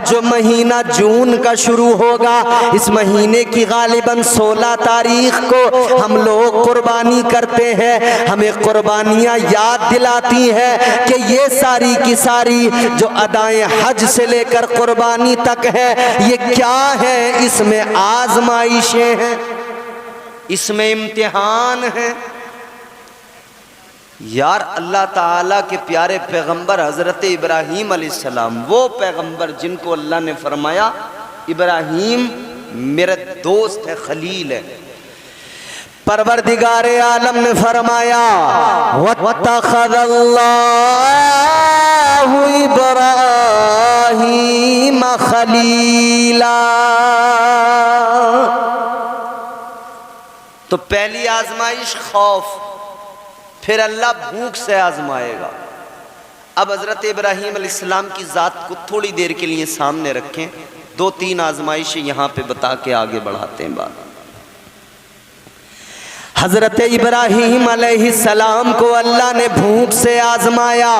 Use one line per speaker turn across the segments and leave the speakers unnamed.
जो महीना जून का शुरू होगा, इस महीने की गालिबन 16 तारीख को हम लोग कुर्बानी करते हैं। हमें कुर्बानियाँ याद दिलाती है कि ये सारी की सारी जो अदाएं हज से लेकर कुर्बानी तक है, ये क्या है? इसमें आजमाइशें हैं, इसमें इम्तिहान है। यार अल्लाह ताला के प्यारे पैगंबर हज़रत इब्राहीम अलैहिस्सलाम, वो पैगंबर जिनको अल्लाह ने फरमाया इब्राहीम मेरा दोस्त है, खलील है। परवरदिगार आलम ने फरमाया वत्तखज़ल्लाहु इब्राहीम खलीला। तो पहली आजमाइश खौफ, फिर अल्लाह भूख से आजमाएगा। अब हजरत इब्राहीम अलैहिस्सलाम की ज़ात को थोड़ी देर के लिए सामने रखें, 2-3 आजमाइशें यहाँ पे बता के आगे बढ़ाते हैं बात। हजरत इब्राहीम अलैहिस्सलाम को अल्लाह ने भूख से आजमाया।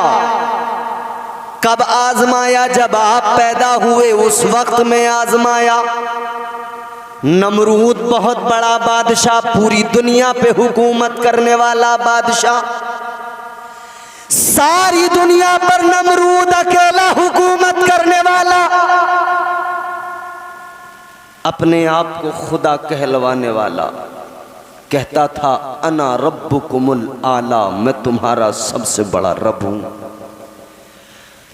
कब आजमाया? जब आप पैदा हुए उस वक्त में आजमाया। नमरूद बहुत बड़ा बादशाह, पूरी दुनिया पे हुकूमत करने वाला बादशाह, सारी दुनिया पर नमरूद अकेला हुकूमत करने वाला, अपने आप को खुदा कहलवाने वाला, कहता था अना रब्बुकुमुल आला, मैं तुम्हारा सबसे बड़ा रब हूं।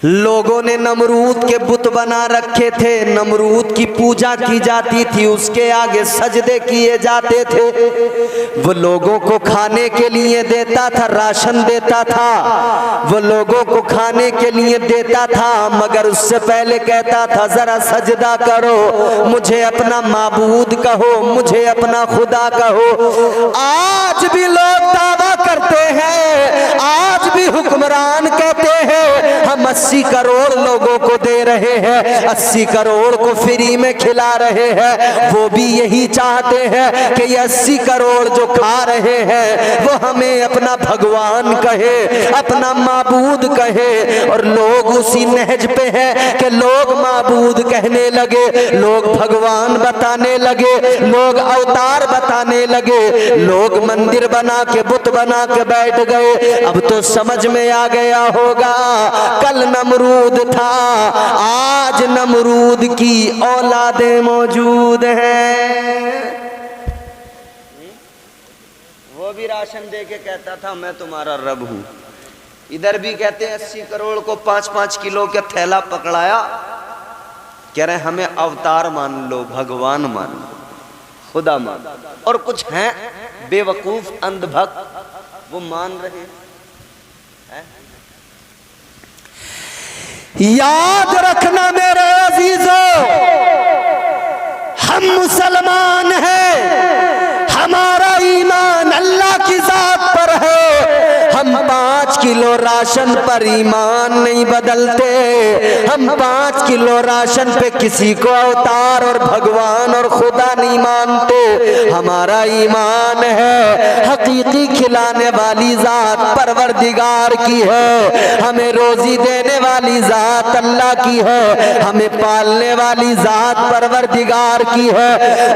लोगों ने नमरूद के बुत बना रखे थे, नमरूद की पूजा की जाती थी, उसके आगे सजदे किए जाते थे। वो लोगों को खाने के लिए देता था, राशन देता था, वो लोगों को खाने के लिए देता था, मगर उससे पहले कहता था जरा सजदा करो, मुझे अपना माबूद कहो, मुझे अपना खुदा कहो। आज भी लोग दावा करते हैं, आज भी हुक्मरान कहते हैं हम 80 करोड़ लोगों को दे रहे हैं, 80 करोड़ को फ्री में खिला रहे हैं। वो भी यही चाहते हैं कि ये 80 करोड़ जो खा रहे हैं वो हमें अपना भगवान कहे, अपना माबूद कहे। और लोग उसी नहज पे हैं कि लोग माबूद कहने लगे, लोग भगवान बताने लगे, लोग अवतार बताने लगे, लोग मंदिर बना के बुत बना के बैठ गए। अब तो समझ में आ गया होगा, कल नमरूद था, आज नमरूद की औलादें मौजूद हैं। वो भी राशन दे के कहता था मैं तुम्हारा रब हूं। इधर भी कहते हैं 80 करोड़ को 5-5 किलो का थैला पकड़ाया, कह रहे हमें अवतार मान लो, भगवान मान लो, खुदा मान लो। और कुछ हैं बेवकूफ अंधभक्त, वो मान रहे हैं। याद रखना मेरे अजीजों, हम मुसलमान हैं, हमारा ईमान अल्लाह की जात पर है। हम 5 किलो राशन पर ईमान नहीं बदलते, हम 5 किलो राशन पे किसी को अवतार और भगवान और खुदा नहीं मानते। हमारा ईमान है हकीकी खिलाने वाली जात परवरदिगार की है, हमें रोजी देने वाली जात अल्लाह की है, हमें पालने वाली जात परवरदिगार की है।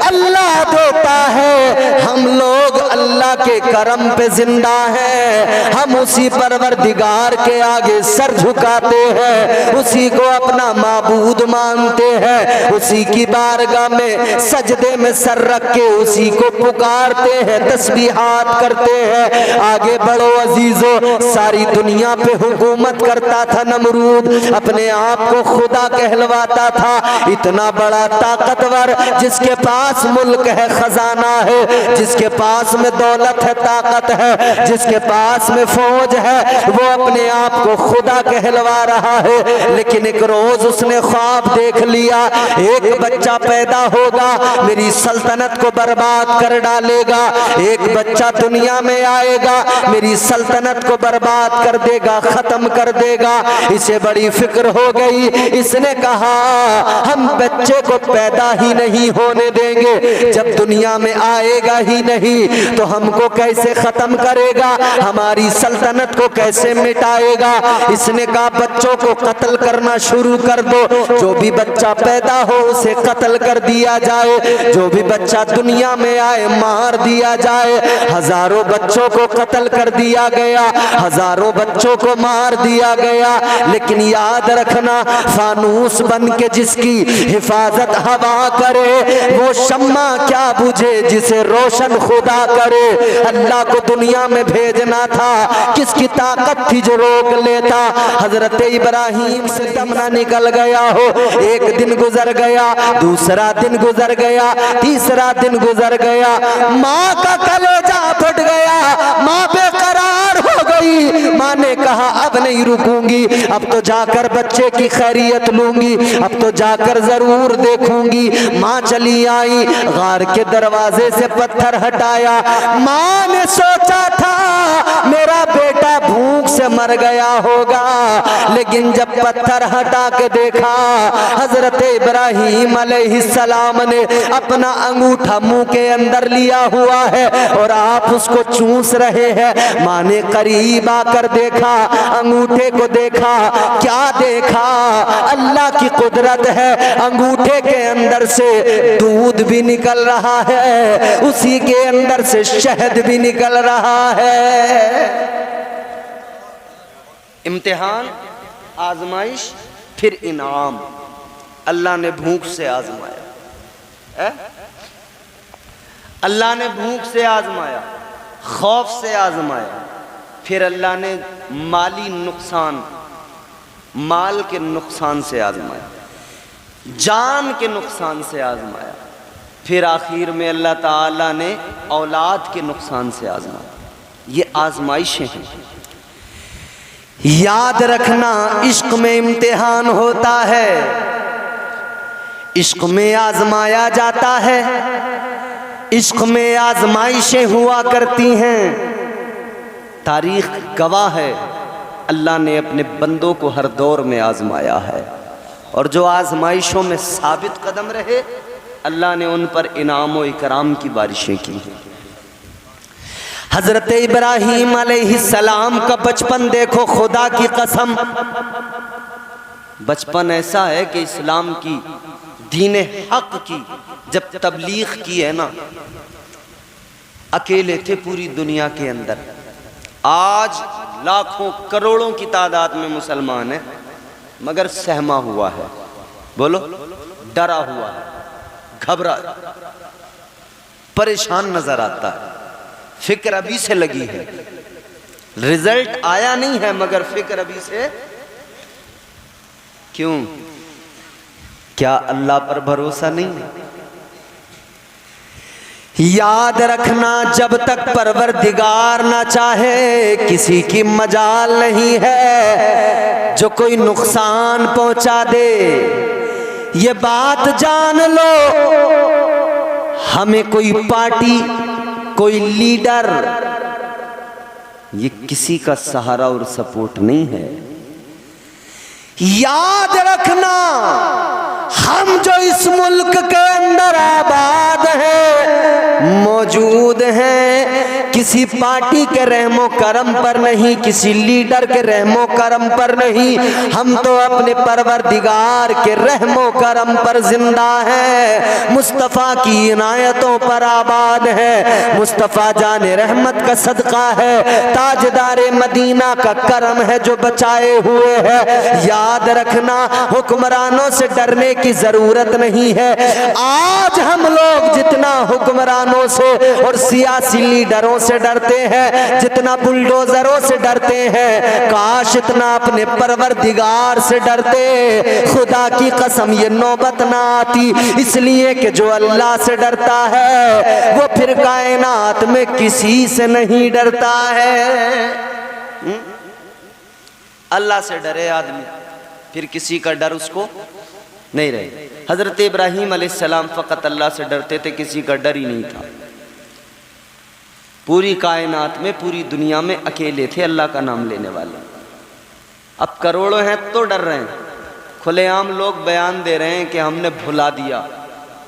अल्लाह देता है, हम लोग अल्लाह के करम पे जिंदा हैं, हम उसी परवरदिगार के आगे सर झुकाते हैं, उसी को अपना माबूद मानते हैं, उसी की बारगाह में सजदे में सर रख के उसी को पुकारते हैं, तस्बीहात करते हैं। आगे बढ़ो अजीजों, सारी दुनिया पे हुकूमत करता था नमरूद, अपने आप को खुदा कहलवाता था। इतना बड़ा ताकतवर, जिसके पास मुल्क है, खजाना है, जिसके पास में दौलत है, ताकत है, जिसके पास में फौज है, वो अपने आप को खुदा कहलवा रहा है। लेकिन एक रोज उसने ख्वाब देख लिया, एक बच्चा पैदा होगा, मेरी सल्तनत को बर्बाद कर डालेगा, एक बच्चा दुनिया में आएगा, मेरी सल्तनत को बर्बाद कर देगा, खत्म कर देगा। इसे बड़ी फिक्र हो गई, इसने कहा हम बच्चे को पैदा ही नहीं होने देंगे, जब दुनिया में आएगा ही नहीं तो हमको कैसे खत्म करेगा, हमारी सल्तनत को कैसे कैसे मिटाएगा? इसने कहा बच्चों को कत्ल करना शुरू कर दो, जो भी बच्चा पैदा हो उसे कत्ल कर दिया जाए, जो भी बच्चा दुनिया में आए मार दिया जाए। हजारों बच्चों को कत्ल कर दिया गया, हजारों बच्चों को मार दिया गया। लेकिन याद रखना, फानूस बन के जिसकी हिफाजत हवा करे, वो शम्मा क्या बुझे जिसे रोशन खुदा करे। अल्लाह को दुनिया में भेजना था, किसकी ताकत थी जो रोक लेता? हजरत इब्राहिम से दम ना निकल गया हो। एक दिन गुजर गया, दूसरा दिन गुजर गया, तीसरा दिन गुजर गया, माँ का कलेजा फट गया, माँ बेकरार हो गई। माँ ने कहा अब नहीं रुकूंगी, अब तो जाकर बच्चे की खैरियत लूंगी, अब तो जाकर जरूर देखूंगी। माँ चली आई, गार के दरवाजे से पत्थर हटाया। माँ ने सोचा था मेरा बेटा भूख से मर गया होगा, लेकिन जब पत्थर हटा के देखा, हजरत इब्राहिम अलैहिस्सलाम ने अपना अंगूठा मुंह के अंदर लिया हुआ है और आप उसको चूस रहे हैं। माँ ने करीब आकर देखा, अंगूठे को देखा, क्या देखा? अल्लाह की कुदरत है, अंगूठे के अंदर से दूध भी निकल रहा है, उसी के अंदर से शहद भी निकल रहा है। इम्तिहान, आजमाइश, फिर इनाम। अल्लाह ने भूख से आजमाया, अल्लाह ने भूख से आजमाया, खौफ से आजमाया, फिर अल्लाह ने माली नुकसान, माल के नुकसान से आजमाया, जान के नुकसान से आजमाया, फिर आखिर में अल्लाह ताला ने औलाद के नुकसान से आजमाया। ये आजमाइशें हैं। याद रखना, इश्क में इम्तिहान होता है, इश्क में आजमाया जाता है, इश्क में आजमाइशें हुआ करती हैं। तारीख गवाह है, अल्लाह ने अपने बंदों को हर दौर में आजमाया है, और जो आजमाइशों में साबित कदम रहे, अल्लाह ने उन पर इनाम व इकराम की बारिशें की हैं। हजरत इब्राहिम अलैहिस्सलाम का बचपन देखो, खुदा की कसम, बचपन ऐसा है कि इस्लाम की, दीने हक की जब तबलीग की है ना, अकेले थे पूरी दुनिया के अंदर। आज लाखों करोड़ों की तादाद में मुसलमान है, मगर सहमा हुआ है, बोलो डरा हुआ है, घबरा, परेशान नजर आता है। फिक्र अभी से लगी है, रिजल्ट आया नहीं है, मगर फिक्र अभी से। क्यों? क्या अल्लाह पर भरोसा नहीं है? याद रखना, जब तक परवरदिगार ना चाहे किसी की मजाल नहीं है जो कोई नुकसान पहुंचा दे। ये बात जान लो, हमें कोई पार्टी, कोई लीडर, ये किसी का सहारा और सपोर्ट नहीं है। याद रखना, हम जो इस मुल्क के अंदर आबाद हैं, मौजूद हैं, किसी पार्टी के रहमो करम पर नहीं, किसी लीडर के रहमो करम पर नहीं, हम तो अपने परवरदिगार के रहमो करम पर जिंदा हैं, मुस्तफ़ा की इनायतों पर आबाद है। मुस्तफ़ा जाने रहमत का सदका है, ताजदारे मदीना का करम है जो बचाए हुए है। याद रखना, हुक्मरानों से डरने की जरूरत नहीं है। आज हम लोग जितना हुक्मरानों से और सियासी लीडरों से डरते हैं, जितना बुलडोजरों से डरते हैं, काश इतना अपने परवरदिगार से डरते। खुदा की कसम ये नौबत ना आती, इसलिए कि जो अल्लाह से डरता है वो फिर कायनात में किसी से नहीं डरता है। अल्लाह से डरे आदमी, फिर किसी का डर उसको नहीं रहे। हजरत इब्राहिम अलैहिस्सलाम फ़कत अल्लाह से डरते थे, किसी का डर ही नहीं था। पूरी कायनात में, पूरी दुनिया में अकेले थे अल्लाह का नाम लेने वाले। अब करोड़ों हैं तो डर रहे हैं। खुलेआम लोग बयान दे रहे हैं कि हमने भुला दिया,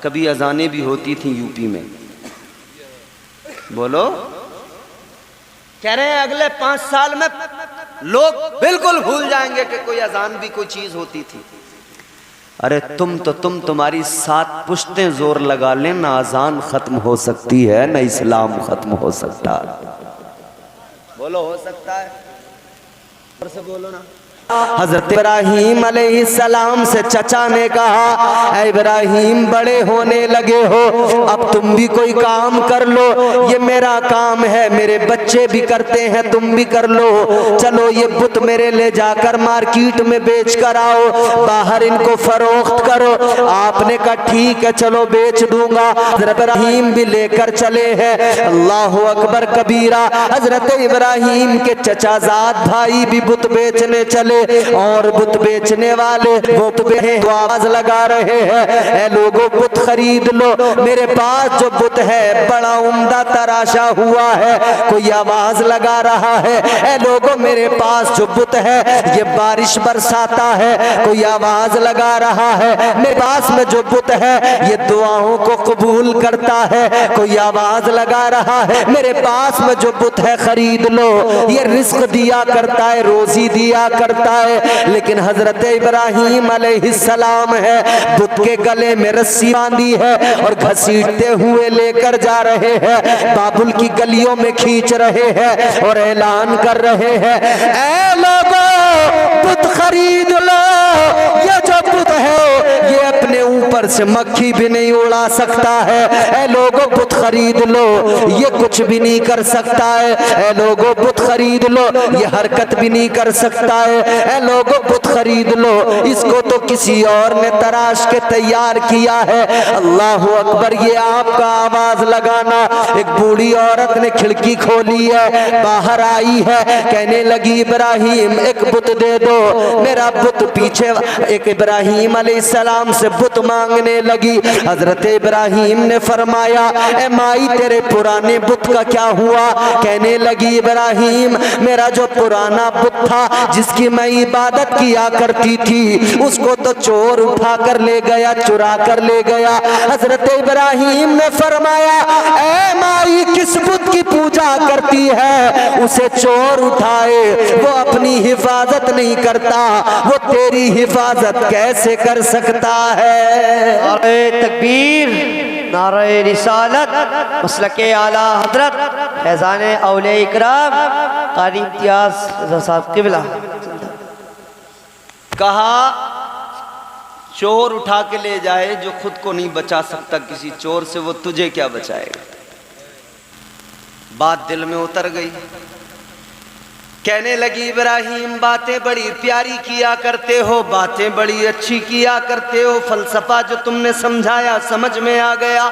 कभी अजानें भी होती थी यूपी में। बोलो, कह रहे हैं अगले 5 साल में लोग बिल्कुल भूल जाएंगे कि कोई अजान भी कोई चीज होती थी। अरे तुम तुम्हारी 7 पुश्तें जोर लगा लें, ना अजान खत्म हो सकती है ना इस्लाम खत्म हो सकता। बोलो हो सकता है? और से बोलो ना। हजरत इब्राहीम अलैहिस्सलाम से चचा ने कहा, ऐ इब्राहीम बड़े होने लगे हो, अब तुम भी कोई काम कर लो। ये मेरा काम है, मेरे बच्चे भी करते हैं, तुम भी कर लो। चलो ये बुत मेरे ले जाकर मार्केट में बेच कर आओ, बाहर इनको फरोख्त करो। आपने कहा ठीक है चलो बेच दूंगा। हजरत इब्राहीम भी लेकर चले हैं। अल्लाह अकबर कबीरा। हजरत इब्राहीम के चचाजाद भाई भी बुत बेचने चले, और बुत बेचने वाले वो तो आवाज लगा रहे हैं, ऐ लोगों बुत खरीद लो, मेरे पास जो बुत है बड़ा उम्दा तराशा हुआ है। कोई आवाज लगा रहा है, ऐ लोगों मेरे पास जो बुत है ये बारिश बरसाता है। कोई आवाज लगा रहा है, मेरे पास में जो बुत है ये दुआओं को कबूल करता है। कोई आवाज लगा रहा है, मेरे पास में जो बुत है खरीद लो, ये रिस्क दिया करता है, रोजी दिया करता है। लेकिन हजरत इब्राहीम अलैहिस्सलाम है, बुत के गले में रस्सी बांधी है और घसीटते हुए लेकर जा रहे हैं, बाबुल की गलियों में खींच रहे हैं और ऐलान कर रहे हैं, ऐ लोगों बुत खरीद लो। ये जो बुत है ये अपने ऊपर से मक्खी भी नहीं उड़ा सकता है। ऐ लोगों बुत खरीद लो, ये कुछ भी नहीं कर सकता है। ऐ लोगों बुत खरीद लो, ये हरकत भी नहीं कर सकता है। ऐ लोगों बुत खरीद लो, इसको तो किसी और ने तराश के तैयार किया है। अल्लाह अकबर। ये आपका आवाज लगाना। एक बूढ़ी औरत ने खिड़की खोली है, बाहर आई है, कहने लगी इब्राहीम एक बुत दे दो, मेरा बुत पीछे। एक इब्राहीम अलैहिस्सलाम से बुत मांगने लगी। हजरत इब्राहीम ने फरमाया, ए माई तेरे पुराने बुत का क्या हुआ? कहने लगी इब्राहीम मेरा जो पुराना बुत था जिसकी मैं इबादत किया करती थी, उसको तो चोर उठा कर ले गया, चुरा कर ले गया। हजरत इब्राहीम ने फरमाया, ऐ माई किस बुत की पूजा करती है? उसे चोर उठाए, वो अपनी हिफाजत नहीं करता, वो तेरी हिफाजत कैसे कर सकता है?
नारे तकबीर, नारे रिसालत, मसलके आला हजरत फैज़ान औलिया इकराम कारी इम्तियाज साहब क़िबला।
कहा चोर उठा के ले जाए जो खुद को नहीं बचा सकता किसी चोर से, वो तुझे क्या बचाएगा? बात दिल में उतर गई। कहने लगी इब्राहीम बातें बड़ी प्यारी किया करते हो, बातें बड़ी अच्छी किया करते हो, फलसफा जो तुमने समझाया समझ में आ गया,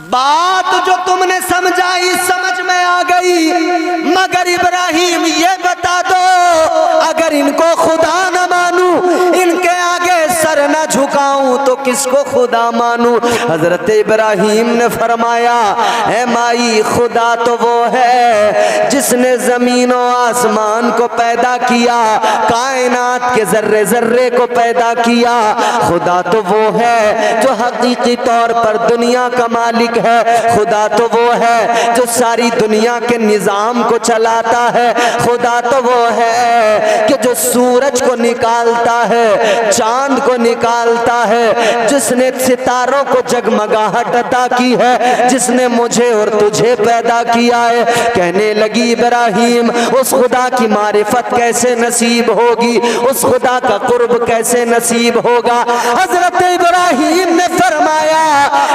बात जो तुमने समझाई समझ में आ गई। मगर इब्राहीम ये बता दो, अगर इनको खुदा न मानूं, इनके आगे सर न झुकाऊं तो किसको खुदा मानूं? हजरत इब्राहीम ने फरमाया, ऐ माई खुदा तो वो है जिसने जमीन और आसमान को पैदा किया, कायनात के जर्रे जर्रे को पैदा किया। खुदा तो वो है जो हकीकी तौर पर दुनिया का मालिक है। खुदा तो वो है जो सारी दुनिया के निजाम को चलाता है। खुदा तो वो है कि जो सूरज को निकालता है, चांद को निकालता है, जिसने सितारों को जगमगाहट अता की है, जिसने मुझे और तुझे पैदा किया है। कहने लगी इब्राहीम उस खुदा की मारिफत कैसे नसीब होगी, उस खुदा का कुर्ब कैसे नसीब होगा? हजरत इब्राहीम ने फरमाया,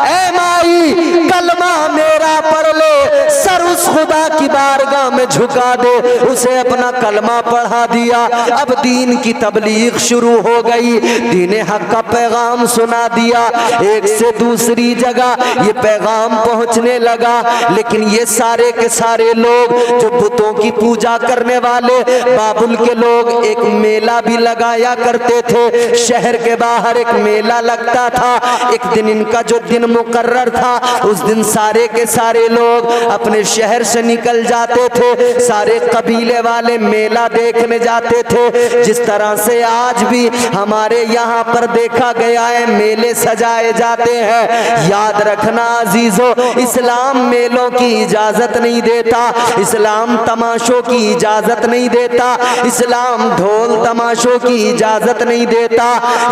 ऐ माई कलमा मेरा पढ़ ले, सर उस खुदा की बारगाह में झुका दे। उसे अपना कलमा पढ़ा दिया। अब दीन की तबलीग शुरू हो गई, दीन हक का पैगाम सुना दिया। एक से दूसरी जगह ये पैगाम पहुंचने लगा। लेकिन ये सारे के सारे लोग जो बुतों की पूजा करने वाले बाबुल के लोग, एक मेला भी लगाया करते थे। शहर के बाहर एक मेला लगता था। एक दिन इनका जो दिन मुकर्रर था, उस दिन सारे के सारे लोग अपने शहर शहर से निकल जाते थे, सारे कबीले वाले मेला देखने जाते थे। जिस तरह से आज भी हमारे यहाँ पर देखा गया है मेले सजाए जाते हैं, याद रखना अजीजों, इस्लाम मेलों की इजाजत नहीं देता, इस्लाम तमाशों की इजाजत नहीं देता, इस्लाम ढोल तमाशों की इजाजत नहीं देता।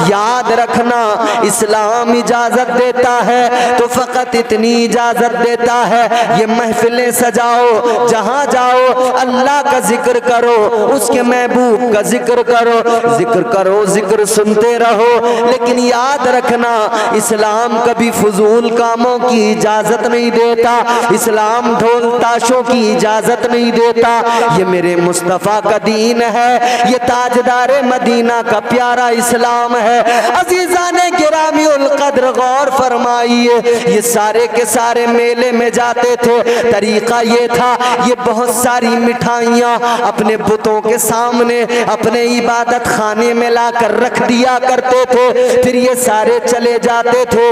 याद रखना, इस्लाम इजाजत देता है तो फकत इतनी इजाजत देता है, ये महफिलें सजाओ, जहां जाओ अल्लाह का जिक्र करो, उसके महबूब का जिक्र करो, जिक्र करो, जिक्र सुनते रहो। लेकिन याद रखना, इस्लाम कभी फजूल कामों की इजाजत नहीं देता, इस्लाम ढोल ताशों की इजाजत नहीं देता। ये मेरे मुस्तफ़ा का दीन है, ये ताजदारे मदीना का प्यारा इस्लाम है। अजीज़ाने गिरामी उल कद्र गौर फरमाइए, ये सारे के सारे मेले में जाते थे, तरीका ये था, ये बहुत सारी मिठाइयाँ अपने बुतों के सामने अपने इबादत खाने में लाकर रख दिया करते थे। फिर ये सारे चले जाते थे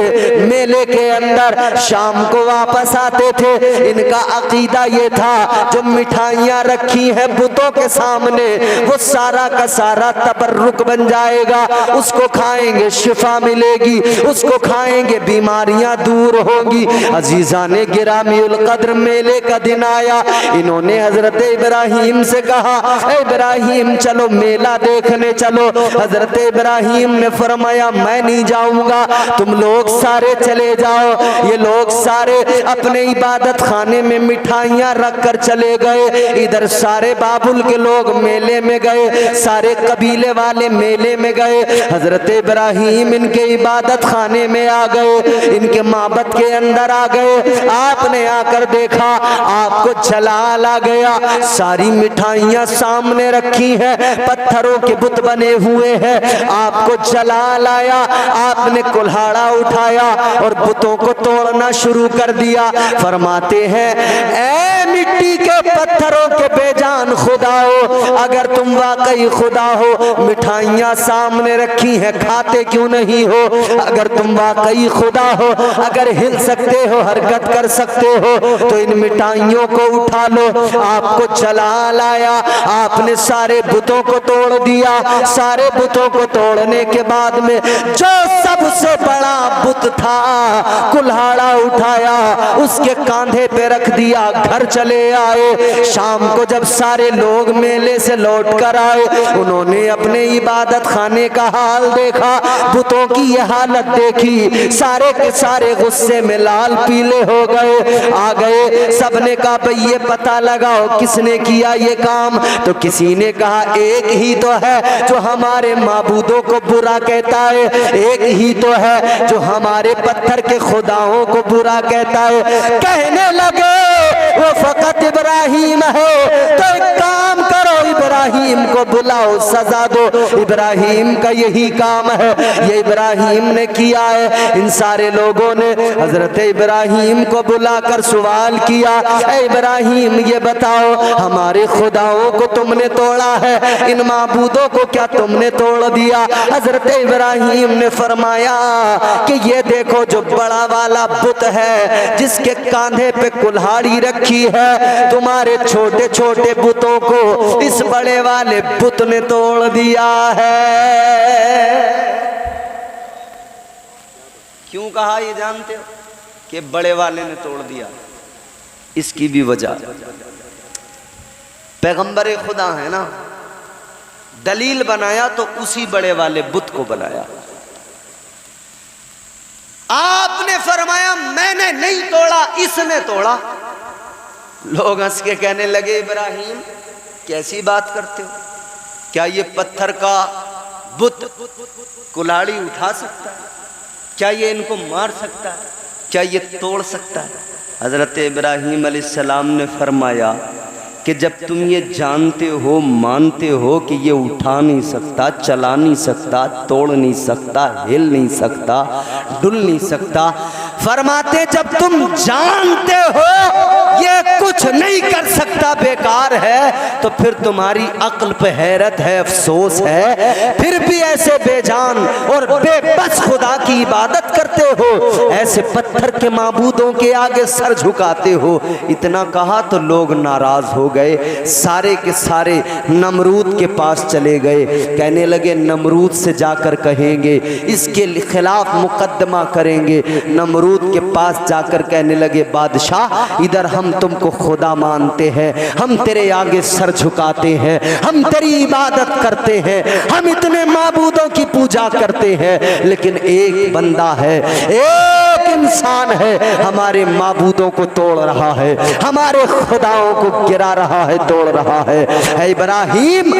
मेले के अंदर, शाम को वापस आते थे। इनका अकीदा ये था, जो मिठाइयाँ रखी हैं बुतों के सामने, वो सारा का सारा तबर्रुक बन जाएगा, उसको खाएंगे शिफा मिलेगी, उसको खाएंगे बीमारियां दूर होंगी। अजीज़ाने गिरामी उल कद्र मेले का दिन आया, इन्होंने हजरत इब्राहीम से कहा, इब्राहीम चलो मेला देखने चलो। हजरत इब्राहीम ने फरमाया मैं नहीं जाऊंगा, तुम लोग सारे चले जाओ। ये लोग सारे अपने इबादत खाने में मिठाइयां रख कर चले गए। इधर सारे बाबुल के लोग मेले में गए, सारे कबीले वाले मेले में गए। हजरत इब्राहीम इनके इबादत खाने में आ गए, इनके माबद के अंदर आ गए। आपने आकर देखा, आपको जलाल आ गया, सारी मिठाइयां सामने रखी है, पत्थरों के बुत बने हुए हैं। आपको जलाल आया, आपने कुल्हाड़ा उठाया और बुतों को तोड़ना शुरू कर दिया। फरमाते हैं, ऐ मिट्टी के पत्थरों के बेजान खुदाओ, अगर तुम वाकई खुदा हो, मिठाइयां सामने रखी हैं, खाते क्यों नहीं हो? अगर तुम वाकई खुदा हो, अगर हिल सकते हो, हरकत कर सकते हो, तो इन मिठाइयों को उठा लो। आपको जलाल आया, आपने सारे बुतों को तोड़ दिया। सारे बुतों को तोड़ने के बाद में जो सबसे बड़ा बुत था, कुल्हाड़ा उठाया, उसके कांधे पे रख दिया, घर चले आए। शाम को जब सारे लोग मेले से लौट कर आए, उन्होंने अपने इबादत खाने का हाल देखा, बुतों की यह हालत देखी, सारे के सारे गुस्से में लाल पीले हो गए, आ गए। सबने कहा भाई ये पता लगाओ किसने किया ये काम। तो किसी ने कहा एक ही तो है जो हमारे माबूदों को बुरा कहता है, एक ही तो है जो हमारे पत्थर के खुदाओं को बुरा कहता है। कहने लगे वो फकत इब्राहीम है, तो एक काम करो, इब्राहीम को बुलाओ, सजा दो। इब्राहीम का यही काम है, ये इब्राहीम ने किया है। इन सारे लोगों ने हजरत इब्राहीम को बुलाकर सवाल किया, ऐ इब्राहीम ये बताओ, हमारे खुदाओं को तुमने तोड़ा है, इन माबूदों को क्या तुमने तोड़ दिया? हजरत इब्राहीम ने फरमाया कि ये देखो जो बड़ा वाला बुत है, जिसके कांधे पे कुल्हाड़ी रखी है, तुम्हारे छोटे छोटे बुतों को इस बड़े वाले बुत ने तोड़ दिया है। क्यों कहा ये जानते हो कि बड़े वाले ने तोड़ दिया? इसकी भी वजह, पैगंबर खुदा है ना, दलील बनाया तो उसी बड़े वाले बुत को बनाया। आपने फरमाया मैंने नहीं तोड़ा, इसने तोड़ा। लोग हंस के कहने लगे, इब्राहीम कैसी बात करते हो? क्या ये पत्थर का बुत कुल्हाड़ी उठा सकता है? क्या ये इनको मार सकता है? क्या ये तोड़ सकता है? हजरत इब्राहीम अलैहिस्सलाम ने फरमाया कि जब तुम ये जानते हो, मानते हो कि ये उठा नहीं सकता, चला नहीं सकता, तोड़ नहीं सकता, हिल नहीं सकता, डुल नहीं सकता, फरमाते जब तुम जानते हो ये कुछ नहीं कर सकता, बेकार है, तो फिर तुम्हारी अक्ल पे हैरत है, अफसोस है। फिर भी ऐसे बेजान और बेबस खुदा की इबादत करते हो, ऐसे पत्थर के माबूदों के आगे सर झुकाते हो। इतना कहा तो लोग नाराज हो गए, सारे के सारे नमरूद के पास चले गए। कहने लगे नमरूद से जाकर कहेंगे, इसके खिलाफ मुकदमा करेंगे। नमरूद के पास जाकर कहने लगे, बादशाह इधर हम तुमको खुदा मानते हैं, हम तेरे आगे सर झुकाते हैं, हम तेरी इबादत करते हैं, हम इतने माबूदों की पूजा करते हैं, लेकिन एक बंदा है, एक इंसान है, हमारे माबूदों को तोड़ रहा है, हमारे खुदाओं को गिरा रहा है, तोड़ रहा है। ऐ इब्राहिम,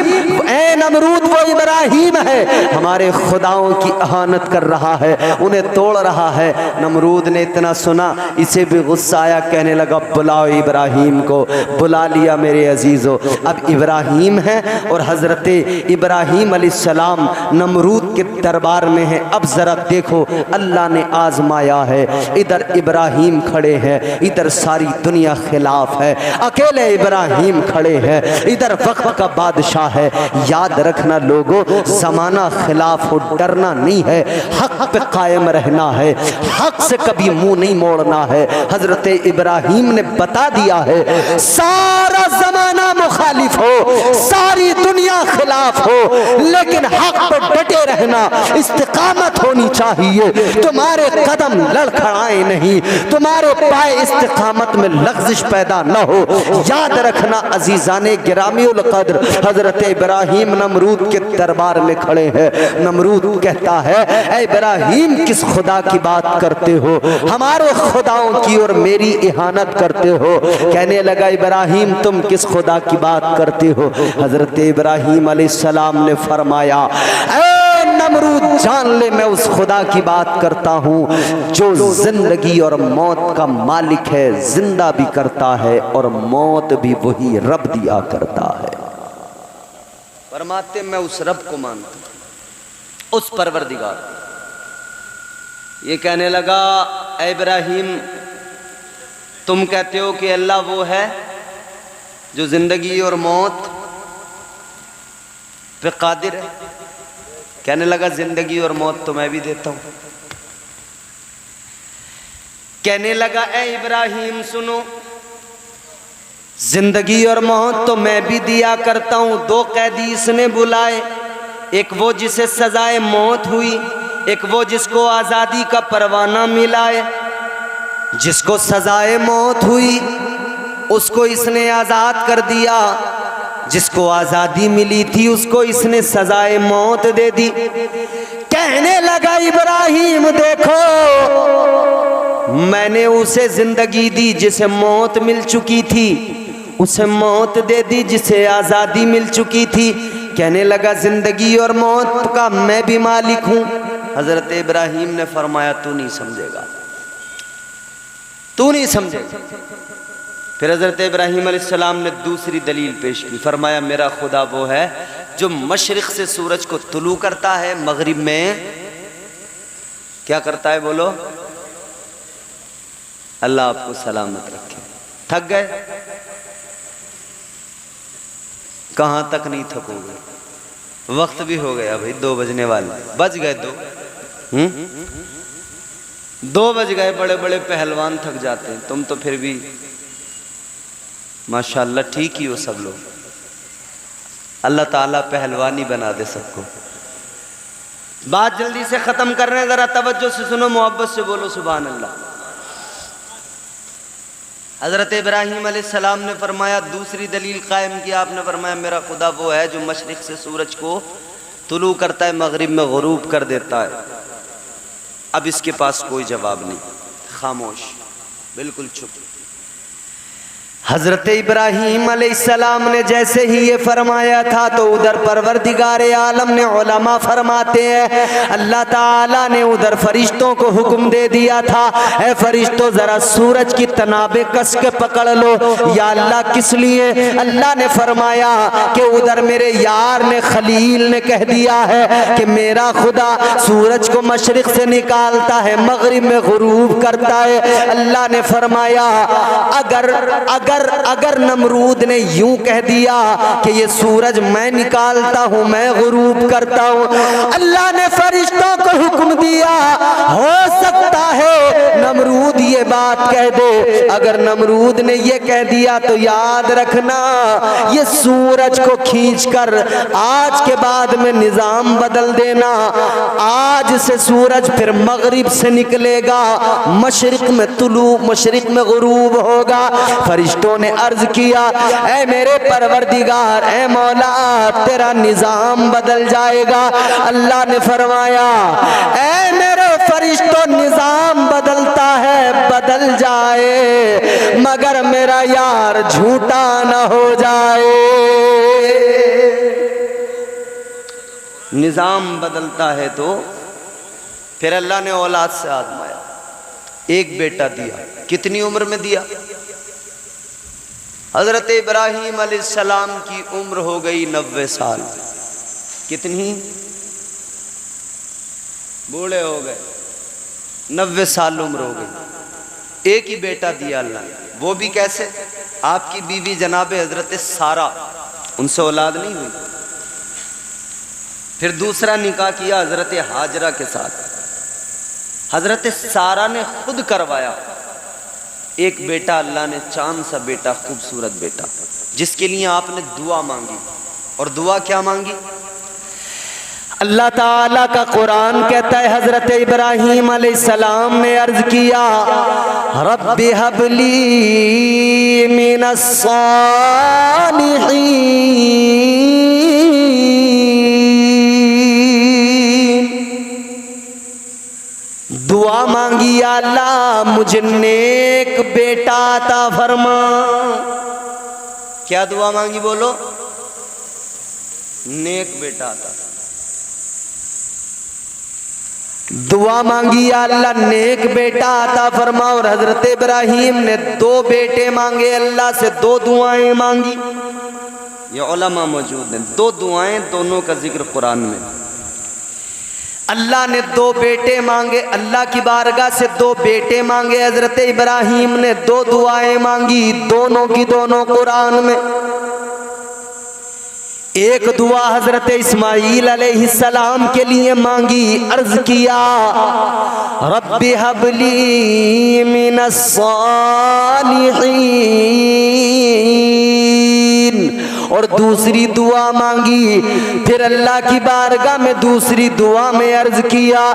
ऐ नमरूद, वो इब्राहिम है, हमारे खुदाओं की अहानत कर रहा है, उन्हें तोड़ रहा है। नमरूद ने इतना सुना, इसे भी गुस्सा आया, कहने लगा बुलाओ इब्राहिम को। बुला लिया मेरे अजीजों। अब इब्राहिम है और हजरत इब्राहिम अलैहिस्सलाम नमरूद के दरबार में है। अब जरा देखो, अल्लाह ने आजमाया है। इधर इब्राहिम खड़े हैं, इधर सारी दुनिया खिलाफ है, अकेले इब्राहिम खड़े हैं, इधर वक्त का बादशाह है। याद रखना लोगों, जमाना खिलाफ हो, डरना नहीं है, हक पे कायम रहना है, हक से कभी मुंह नहीं मोड़ना है। हजरत इब्राहिम ने बता दिया है, सारा जमाना मुखालिफ हो, सारी दुनिया खिलाफ हो, लेकिन हक पर डटे रहना, इस्तिकामत होनी चाहिए। तुम्हारे कदम लड़खड़ाए नहीं, तुम्हारे पाए इस्तिकामत में लग़्ज़िश पैदा न हो। याद रखना अजीज़ाने गिरामीउल क़द्र, हजरत इब्राहिम नमरूद के दरबार में खड़े हैं। नमरूद कहता है, ऐ इब्राहिम किस खुदा की बात करते हो, हमारे खुदाओं की और मेरी इहानत करते हो। कहने लगा इब्राहिम तुम किस खुदा की बात करते हो। हजरत इब्राहिम अलैहिस्सलाम ने फरमाया, ऐ नमरूद जान ले, मैं उस खुदा की बात करता हूँ जो जिंदगी और मौत का मालिक है, जिंदा भी करता है और मौत भी वही रब दिया करता है। फरमाते मैं उस रब को मानता हूँ, उस परवरदिगार। ये कहने लगा, ऐ इब्राहिम तुम कहते हो कि अल्लाह वो है जो जिंदगी और मौत पे कादिर है। कहने लगा जिंदगी और मौत तो मैं भी देता हूं। कहने लगा, ऐ इब्राहिम सुनो, जिंदगी और मौत तो मैं भी दिया करता हूं। दो कैदी इसने बुलाए, एक वो जिसे सजाए मौत हुई, एक वो जिसको आजादी का परवाना मिला है। जिसको सजाए मौत हुई उसको इसने आजाद कर दिया, जिसको आजादी मिली थी उसको इसने सजाए मौत दे दी। कहने लगा इब्राहिम देखो, मैंने उसे जिंदगी दी जिसे मौत मिल चुकी थी, उसे मौत दे दी जिसे आजादी मिल चुकी थी। कहने लगा जिंदगी और मौत का मैं भी मालिक हूं। हजरत इब्राहिम ने फरमाया तू नहीं समझेगा, तू नहीं समझेगा। फिर हजरत इब्राहिम अलैहिस्सलाम ने दूसरी दलील पेश की। फरमाया मेरा खुदा वो है जो मशरिक से सूरज को तुलू करता है, मगरिब में क्या करता है बोलो। अल्लाह आपको सलामत रखे। थक गए? कहां तक नहीं थकोगे, वक्त भी हो गया भाई, 2 बजने वाले, बज गए 2। 2 बज गए। बड़े बड़े पहलवान थक जाते हैं, तुम तो फिर भी माशाअल्लाह ठीक ही हो सब लोग। अल्लाह ताला पहलवानी बना दे सबको। बात जल्दी से खत्म कर रहे हैं, जरा तवज्जो से सुनो, मोहब्बत से बोलो सुभान अल्लाह। हजरत इब्राहिम अलैहिस्सलाम ने फरमाया, दूसरी दलील कायम की आपने। फरमाया मेरा खुदा वो है जो मशरिक से सूरज को तुलू करता है, मगरिब में गुरूब कर देता है। अब इसके पास कोई जवाब नहीं, खामोश, बिल्कुल चुप। हजरत इब्राहीम अलैहिस्सलाम ने जैसे ही ये फरमाया था तो उधर परवरदिगारे आलम ने, उलमा फरमाते हैं अल्लाह ताला ने उधर फरिश्तों को हुक्म दे दिया था, ऐ फरिश्तों जरा सूरज की तनाबे कस के पकड़ लो। या अल्लाह किस लिए? अल्लाह ने फरमाया कि उधर मेरे यार ने, खलील ने कह दिया है कि मेरा खुदा सूरज को मशरिक से निकालता है, मगरिब में गुरूब करता है। अल्लाह ने फरमाया अगर अगर अगर नमरूद ने यूं कह दिया कि ये सूरज मैं निकालता हूं, मैं गुरूब करता हूं, अल्लाह ने फरिश्तों को हुक्म दिया, हो सकता है नमरूद ये बात कह दे। अगर नमरूद ने ये कह दिया तो याद रखना ये सूरज को खींचकर आज के बाद में निजाम बदल देना। आज से सूरज फिर मगरिब से निकलेगा, मशरिक में तुलू, मशरिक में गुरूब होगा। फरिश्तों ने अर्ज किया ऐ मेरे परवरदिगार, ऐ मौला, तेरा निजाम बदल जाएगा। अल्लाह ने फरमाया ऐ मेरे फरिश्तों, निजाम बदलता है बदल जाए, मगर मेरा यार झूठा न हो जाए। निजाम बदलता है तो फिर अल्लाह ने औलाद से आजमाया, एक बेटा दिया। कितनी उम्र में दिया? हजरत इब्राहीम अलैहिस्सलाम की उम्र हो गई 90 साल। कितनी? बूढ़े हो गए, 90 साल उम्र हो गई। एक ही बेटा दिया अल्लाह ने, वो भी कैसे? आपकी बीवी जनाबे हजरत सारा, उनसे औलाद नहीं हुई। फिर दूसरा निकाह किया हजरत हाजरा के साथ, हजरत सारा ने खुद करवाया। एक बेटा अल्लाह ने, चांद सा बेटा, खूबसूरत बेटा, जिसके लिए आपने दुआ मांगी। और दुआ क्या मांगी? अल्लाह ताला का कुरान कहता है हजरत इब्राहीम अलैहिस्सलाम ने अर्ज किया रब्बि हबली मिनस सालिहीन, दुआ मांगी या अल्लाह मुझे नेक बेटा अता फरमा। क्या दुआ मांगी बोलो? नेक बेटा अता। दुआ मांगी या अल्लाह नेक बेटा अता फरमा। और हजरत इब्राहीम ने 2 बेटे मांगे अल्लाह से, 2 दुआएं मांगी। ये उलमा मौजूद हैं, 2 दुआएं, दोनों का जिक्र कुरान में। अल्लाह ने 2 बेटे मांगे, अल्लाह की बारगाह से 2 बेटे मांगे। हजरत इब्राहीम ने 2 दुआएं मांगी, दोनों की दोनों कुरान में। एक दुआ हजरत इस्माईल अलैहिस्सलाम के लिए मांगी, अर्ज किया रब्बि हबली मिनस सालिहीन। और दूसरी दुआ मांगी, फिर अल्लाह की बारगाह में दूसरी दुआ में अर्ज किया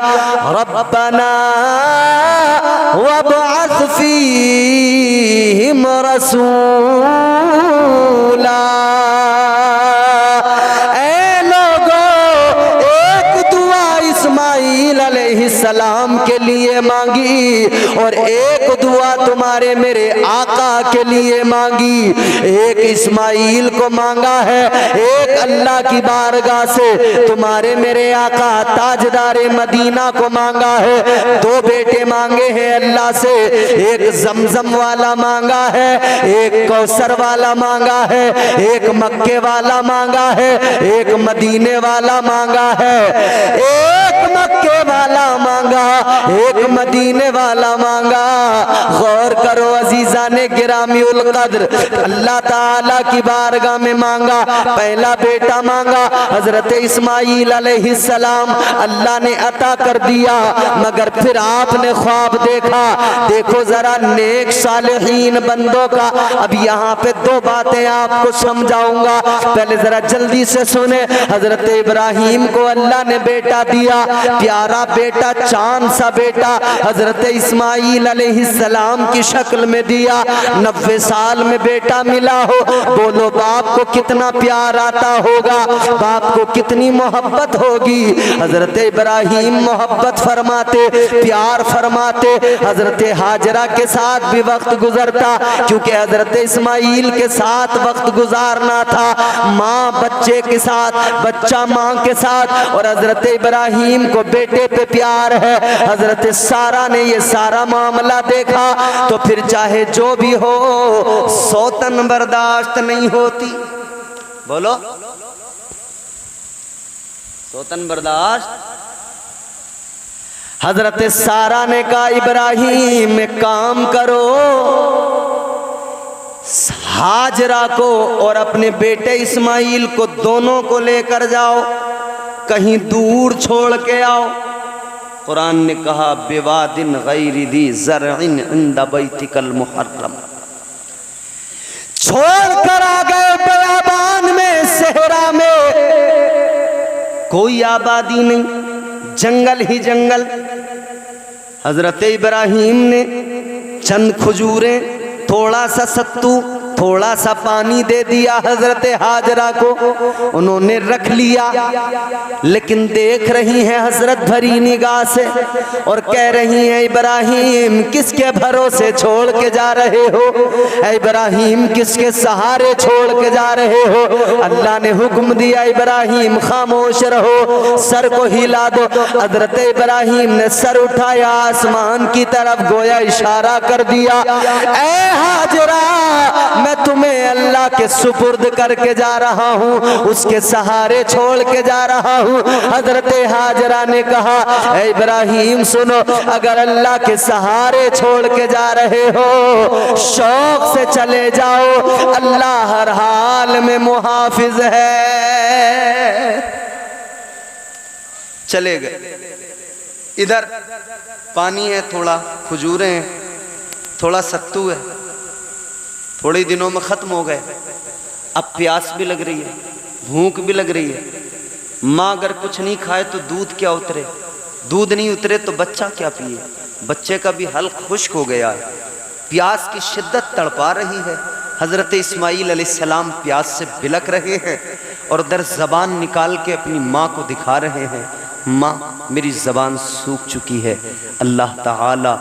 रब्बना वबअस फीहिम रसूला। सलाम के लिए मांगी और एक दुआ तुम्हारे मेरे आका के लिए मांगी। एक इस्माईल को मांगा है, एक अल्लाह की बारगाह से तुम्हारे मेरे आका ताजदारे मदीना को मांगा है। 2 बेटे मांगे हैं अल्लाह से, एक जमजम वाला मांगा है, एक कौसर वाला मांगा है, एक मक्के वाला मांगा है, एक मदीने वाला मांगा है। एक मक्के वाला मांगा, एक मदीने वाला मांगा। गौर करो अजीजाने गिरामी उल कद्र, अल्लाह ताला की बारगाह में मांगा। पहला बेटा मांगा हजरत इस्माईल अलैहिस्सलाम, अल्लाह ने अता कर दिया। मगर फिर आपने ख्वाब देखा, देखो जरा नेक सालिहीन बंदों का। अब यहाँ पे 2 बातें आपको समझाऊंगा, पहले जरा जल्दी से सुने। हजरत इब्राहीम को अल्लाह ने बेटा दिया, प्यारा बेटा बेटा, चांद सा बेटा हजरत इस्माइल अलैहिस्सलाम की शक्ल में दिया। 90 साल में बेटा मिला हो, बोलो बाप को कितना प्यार आता होगा, बाप को कितनी मोहब्बत होगी। हजरत इब्राहिम मोहब्बत फरमाते, प्यार फरमाते। हजरत हाजरा के साथ भी वक्त गुजरता, क्योंकि हजरत इस्माइल के साथ वक्त गुजारना था। माँ बच्चे के साथ, बच्चा माँ के साथ, और हजरत इब्राहिम को बेटे पे प्यार है। हजरत सारा ने ये सारा मामला देखा, तो फिर चाहे जो भी हो सौतन बर्दाश्त नहीं होती। बोलो, सौतन बर्दाश्त। हजरत सारा ने कहा इब्राहिम एक काम करो, हाजरा को और अपने बेटे इस्माइल को दोनों को लेकर जाओ, कहीं दूर छोड़ के आओ। कुरान ने कहा बिवादिन गैरि दी ज़रइन इंद बैतिकल मुहर्रम, छोड़ कर आ गए बयाबान में, सहरा में, कोई आबादी नहीं, जंगल ही जंगल। हजरत इब्राहिम ने चंद खजूरें, थोड़ा सा सत्तू, थोड़ा सा पानी दे दिया हजरत हाजरा को, उन्होंने रख लिया। लेकिन देख रही हैं हजरत भरी निगाह से और कह रही हैं इब्राहिम किसके भरोसे छोड़ के जा रहे हो, इब्राहिम किसके सहारे छोड़ के जा रहे हो। अल्लाह ने हुक्म दिया इब्राहिम खामोश रहो, सर को हिला दो। हजरत इब्राहिम ने सर उठाया आसमान की तरफ, गोया इशारा कर दिया, ऐ हाजरा मैं तुम्हें अल्लाह के सुपुर्द करके जा रहा हूँ, उसके सहारे छोड़ के जा रहा हूँ। हजरत हाजरा ने कहा ऐ इब्राहिम सुनो, अगर अल्लाह के सहारे छोड़ के जा रहे हो शौक से चले जाओ, अल्लाह हर हाल में मुहाफिज है। चले गए। इधर पानी है, थोड़ा खजूरें हैं, थोड़ा सत्तू है, थोड़े दिनों में खत्म हो गए। अब प्यास भी लग रही है, भूख भी लग रही है। माँ अगर कुछ नहीं खाए तो दूध क्या उतरे, दूध नहीं उतरे तो बच्चा क्या पिए। बच्चे का भी हल्क खुश्क हो गया है, प्यास की शिद्दत तड़पा रही है। हजरत इस्माइल अलैहिस्सलाम प्यास से बिलक रहे हैं और उधर जबान निकाल के अपनी माँ को दिखा रहे हैं, माँ मेरी ज़बान सूख चुकी है। अल्लाह ताला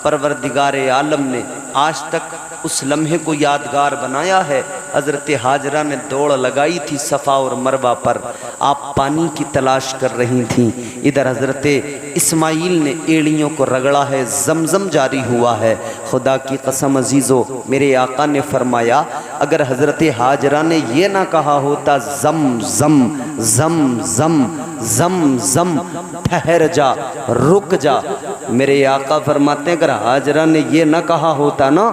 परवरदिगार आलम ने आज तक उस लम्हे को यादगार बनाया है। हज़रत हाजरा ने दौड़ लगाई थी सफ़ा और मरवा पर, आप पानी की तलाश कर रही थीं। इधर हज़रत इस्माइल ने एड़ियों को रगड़ा है, जमजम जारी हुआ है। खुदा की कसम अजीज़ो, मेरे आका ने फरमाया अगर हज़रत हाजरा ने ये ना कहा होता जम जम जम जम जम जम ठहर जा, रुक जा, मेरे आका फरमाते हैं अगर हाजरा ने ये ना कहा होता ना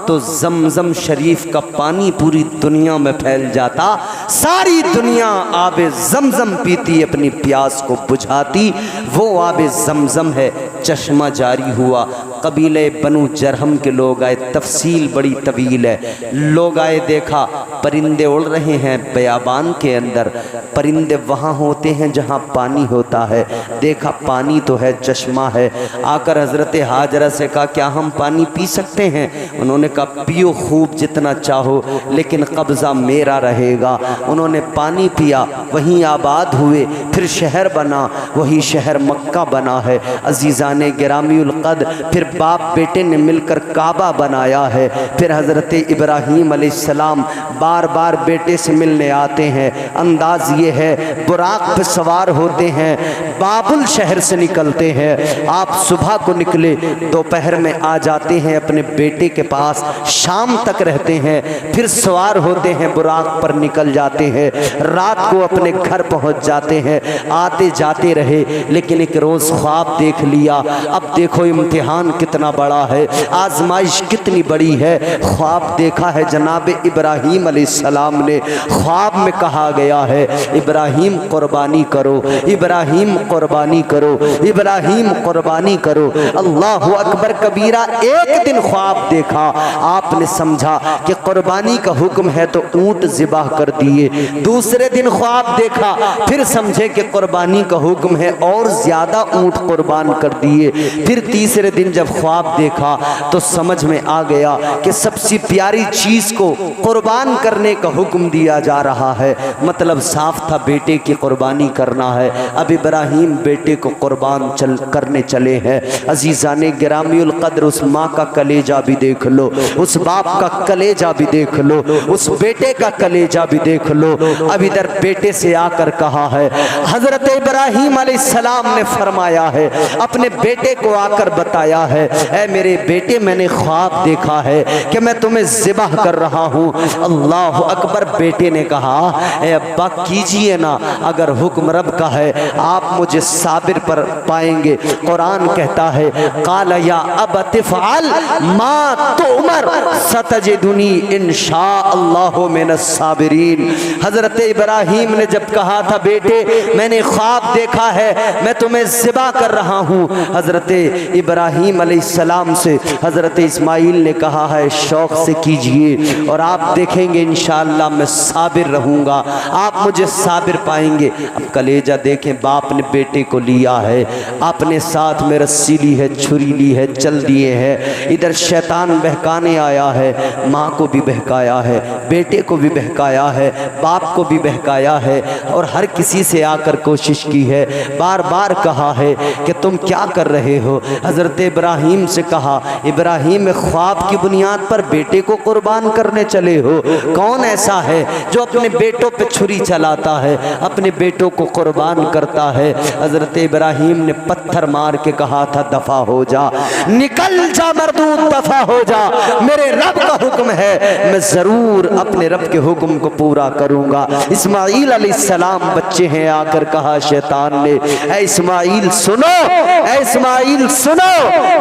तो जमजम शरीफ का पानी पूरी दुनिया में फैल जाता, सारी दुनिया आबे जमजम पीती, अपनी प्यास को बुझाती। वो आबे जमजम है, चश्मा जारी हुआ। कबीले बनु जरहम के लोग आए, तफसील बड़ी तवील है। लोग आए, देखा परिंदे उड़ रहे हैं बयाबान के अंदर, परिंदे वहाँ होते हैं जहाँ पानी होता है। देखा पानी तो है, चश्मा है। आकर हज़रत हाजरा से कहा क्या हम पानी पी सकते हैं? उन्होंने कहा पियो खूब जितना चाहो, लेकिन कब्ज़ा मेरा रहेगा। उन्होंने पानी पिया, वहीं आबाद हुए, फिर शहर बना, वही शहर मक्का बना है। अजीज़ाने गिरामीउल क़द्र, फिर बाप बेटे ने मिलकर काबा बनाया है। फिर हज़रत इब्राहीम अलैहिस्सलाम बार बार बेटे से मिलने आते हैं। अंदाज़ ये है बुराक पर सवार होते हैं, बाबुल शहर से निकलते हैं। आप सुबह को निकले, दोपहर में आ जाते हैं अपने बेटे के पास, शाम तक रहते हैं, फिर सवार होते हैं, बुराक पर निकल जाते हैं, रात को अपने घर पहुंच जाते हैं। आते जाते रहे, लेकिन एक रोज़ ख्वाब देख लिया। अब देखो इम्तिहान कितना बड़ा है, आजमाइश कितनी बड़ी है। ख्वाब देखा है जनाब इब्राहीम अलैहिस्सलाम ने। ख्वाब में कहा गया है इब्राहीम कुर्बानी करो, इब्राहीम कुर्बानी करो, इब्राहीम कुर्बानी करो। अल्लाह अकबर कबीरा। एक दिन ख्वाब देखा, आपने समझा कि कुर्बानी का हुक्म है तो ऊंट ज़िबाह कर दिए। दूसरे दिन ख्वाब देखा, फिर समझे कि कुर्बानी का हुक्म है और ज्यादा ऊंट कुर्बान कर दिए। फिर तीसरे दिन जब ख्वाब देखा तो समझ में आ गया कि सबसे प्यारी चीज को कुर्बान करने का हुक्म दिया जा रहा है। मतलब साफ था बेटे की कुर्बानी करना है। अब इब्राहिम बेटे को कुर्बान करने चले हैं। अजीज़ाने गिरामीउल कद्र, उस माँ का कलेजा भी देख लो, उस बाप का कलेजा भी देख लो, उस बेटे का कलेजा भी देख लो। अब इधर बेटे से आकर कहा है, हजरत इब्राहिम अलैहिस्सलाम ने फरमाया है, अपने बेटे को आकर बताया है, ऐ मेरे बेटे मैंने ख्वाब देखा है कि मैं तुम्हें ज़िबाह कर रहा हूँ। अल्लाह अकबर। बेटे ने कहा, ऐ अब्बा कीजिए ना, अगर हुक्म रब का है आप मुझे साबिर पर पाएंगे। कुरान कहता है, काल या अबति फ़अल मा तुअमर सतजिदुनी इंशाअल्लाहु मिनस साबिरीन। हजरत इब्राहिम ने जब कहा था, बेटे मैंने ख्वाब देखा है, मैं तुम्हें ज़िबा कर रहा हूँ। हजरत इब्राहिम अलैहिस्सलाम से हजरत इस्माइल ने कहा है, शौक़ से कीजिए और आप देखेंगे इंशाअल्लाह मैं साबिर रहूँगा, आप मुझे साबिर पाएंगे। अब कलेजा देखें, बाप ने बेटे को लिया है, अपने साथ में रस्सी ली है, छुरी ली है, चल दिए हैं। इधर शैतान बहकाने आया है, माँ को भी बहकाया है, बेटे को भी बहकाया है, बाप को भी बहकाया है और हर किसी से आकर कोशिश की है। बार बार कहा है कि तुम क्या कर रहे हो। हज़रत इब्राहिम से कहा, इब्राहिम ख्वाब की बुनियाद पर बेटे को कुर्बान करने चले हो। कौन ऐसा है जो अपने बेटों पे छुरी चलाता है, अपने बेटों को कुर्बान करता है। हज़रत इब्राहिम ने पत्थर मार के कहा था, दफ़ा हो जा, निकल जा मरदूद, दफ़ा हो जा, मेरे रब का हुक्म है, मैं ज़रूर अपने रब के हुक्म को पूरा करूँगा। इस्माईल अलैहिस्सलाम बच्चे हैं, आकर कहा शैतान ने, ऐ इस्माईल सुनो, ऐ इस्माईल सुनो,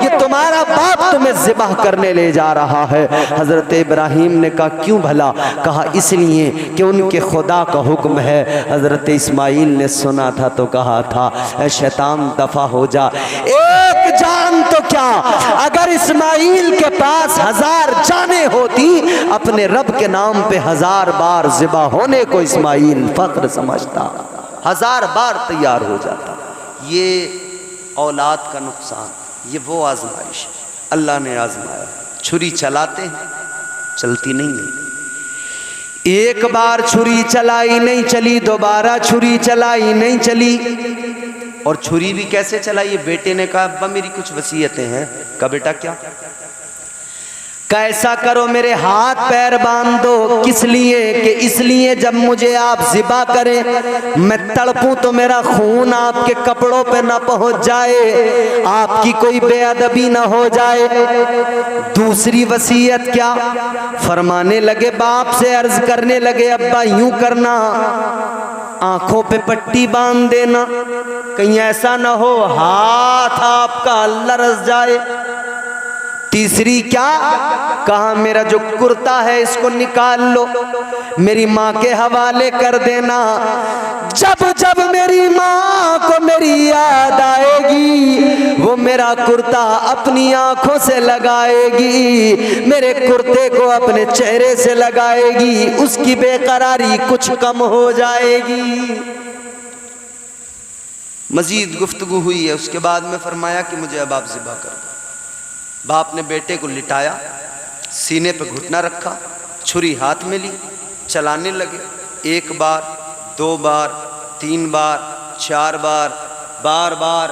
ये तुम्हारा बाप तुम्हें ज़िबाह करने ले जा रहा है। हज़रत इब्राहिम ने कहा, क्यों भला? कहा, इसलिए कि उनके खुदा का हुक्म है। हज़रत इस्माईल ने सुना था तो कहा था, ऐ शैतान दफ़ा हो जा। एक जान तो क्या, अगर इस्माईल के पास 1000 जाने होती, अपने रब के नाम पे 1000 बार ज़िबा होने को इस्माईल फ़ख्र समझता, 1000 बार तैयार हो जाता। ये औलाद का नुकसान, ये वो आजमाइश अल्लाह ने आजमाया। छुरी चलाते हैं, चलती नहीं है। एक बार छुरी चलाई नहीं चली, दोबारा छुरी चलाई नहीं चली। और छुरी भी कैसे चलाई? बेटे ने कहा, अब्बा मेरी कुछ वसीयतें हैं। कहा, बेटा क्या? कैसा करो, मेरे हाथ पैर बांध दो। किस लिए? कि इसलिए जब मुझे आप ज़िबा करें, मैं तड़पूं तो मेरा खून आपके कपड़ों पे ना पहुंच जाए, आपकी कोई बेअदबी ना हो जाए। दूसरी वसीयत क्या? फरमाने लगे, बाप से अर्ज करने लगे, अब्बा यूं करना, आंखों पे पट्टी बांध देना, कहीं ऐसा ना हो हाथ आपका लरस जाए। तीसरी क्या? कहा, मेरा जो कुर्ता है इसको निकाल लो, मेरी माँ के हवाले कर देना। जब जब मेरी माँ को मेरी याद आएगी, वो मेरा कुर्ता अपनी आंखों से लगाएगी, मेरे कुर्ते को अपने चेहरे से लगाएगी, उसकी बेकरारी कुछ कम हो जाएगी। मजीद गुफ्तगू हुई है। उसके बाद में फरमाया कि मुझे अब आप ज़िबा कर। बाप ने बेटे को लिटाया, सीने पे घुटना रखा, छुरी हाथ में ली, चलाने लगे। 1 बार, 2 बार, 3 बार, 4 बार, बार बार,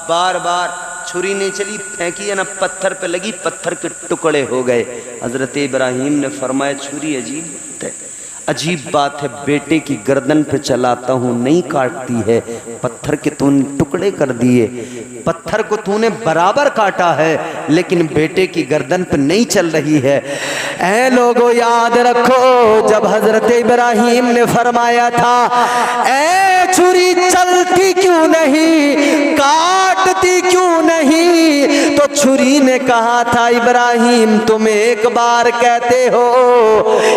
बार बार छुरी नहीं चली, फेंकी है ना, पत्थर पे लगी, पत्थर के टुकड़े हो गए। हज़रत इब्राहिम ने फरमाया, छुरी अजीब है, अजीब बात है, बेटे की गर्दन पे चलाता हूँ नहीं काटती है, पत्थर के तूने टुकड़े कर दिए, पत्थर को तूने बराबर काटा है लेकिन बेटे की गर्दन पे नहीं चल रही है। ऐ लोगों याद रखो, जब हजरत इब्राहिम ने फरमाया था, ऐ छुरी चलती क्यों नहीं, काटती क्यों नहीं, तो छुरी ने कहा था, इब्राहिम तुम एक बार कहते हो,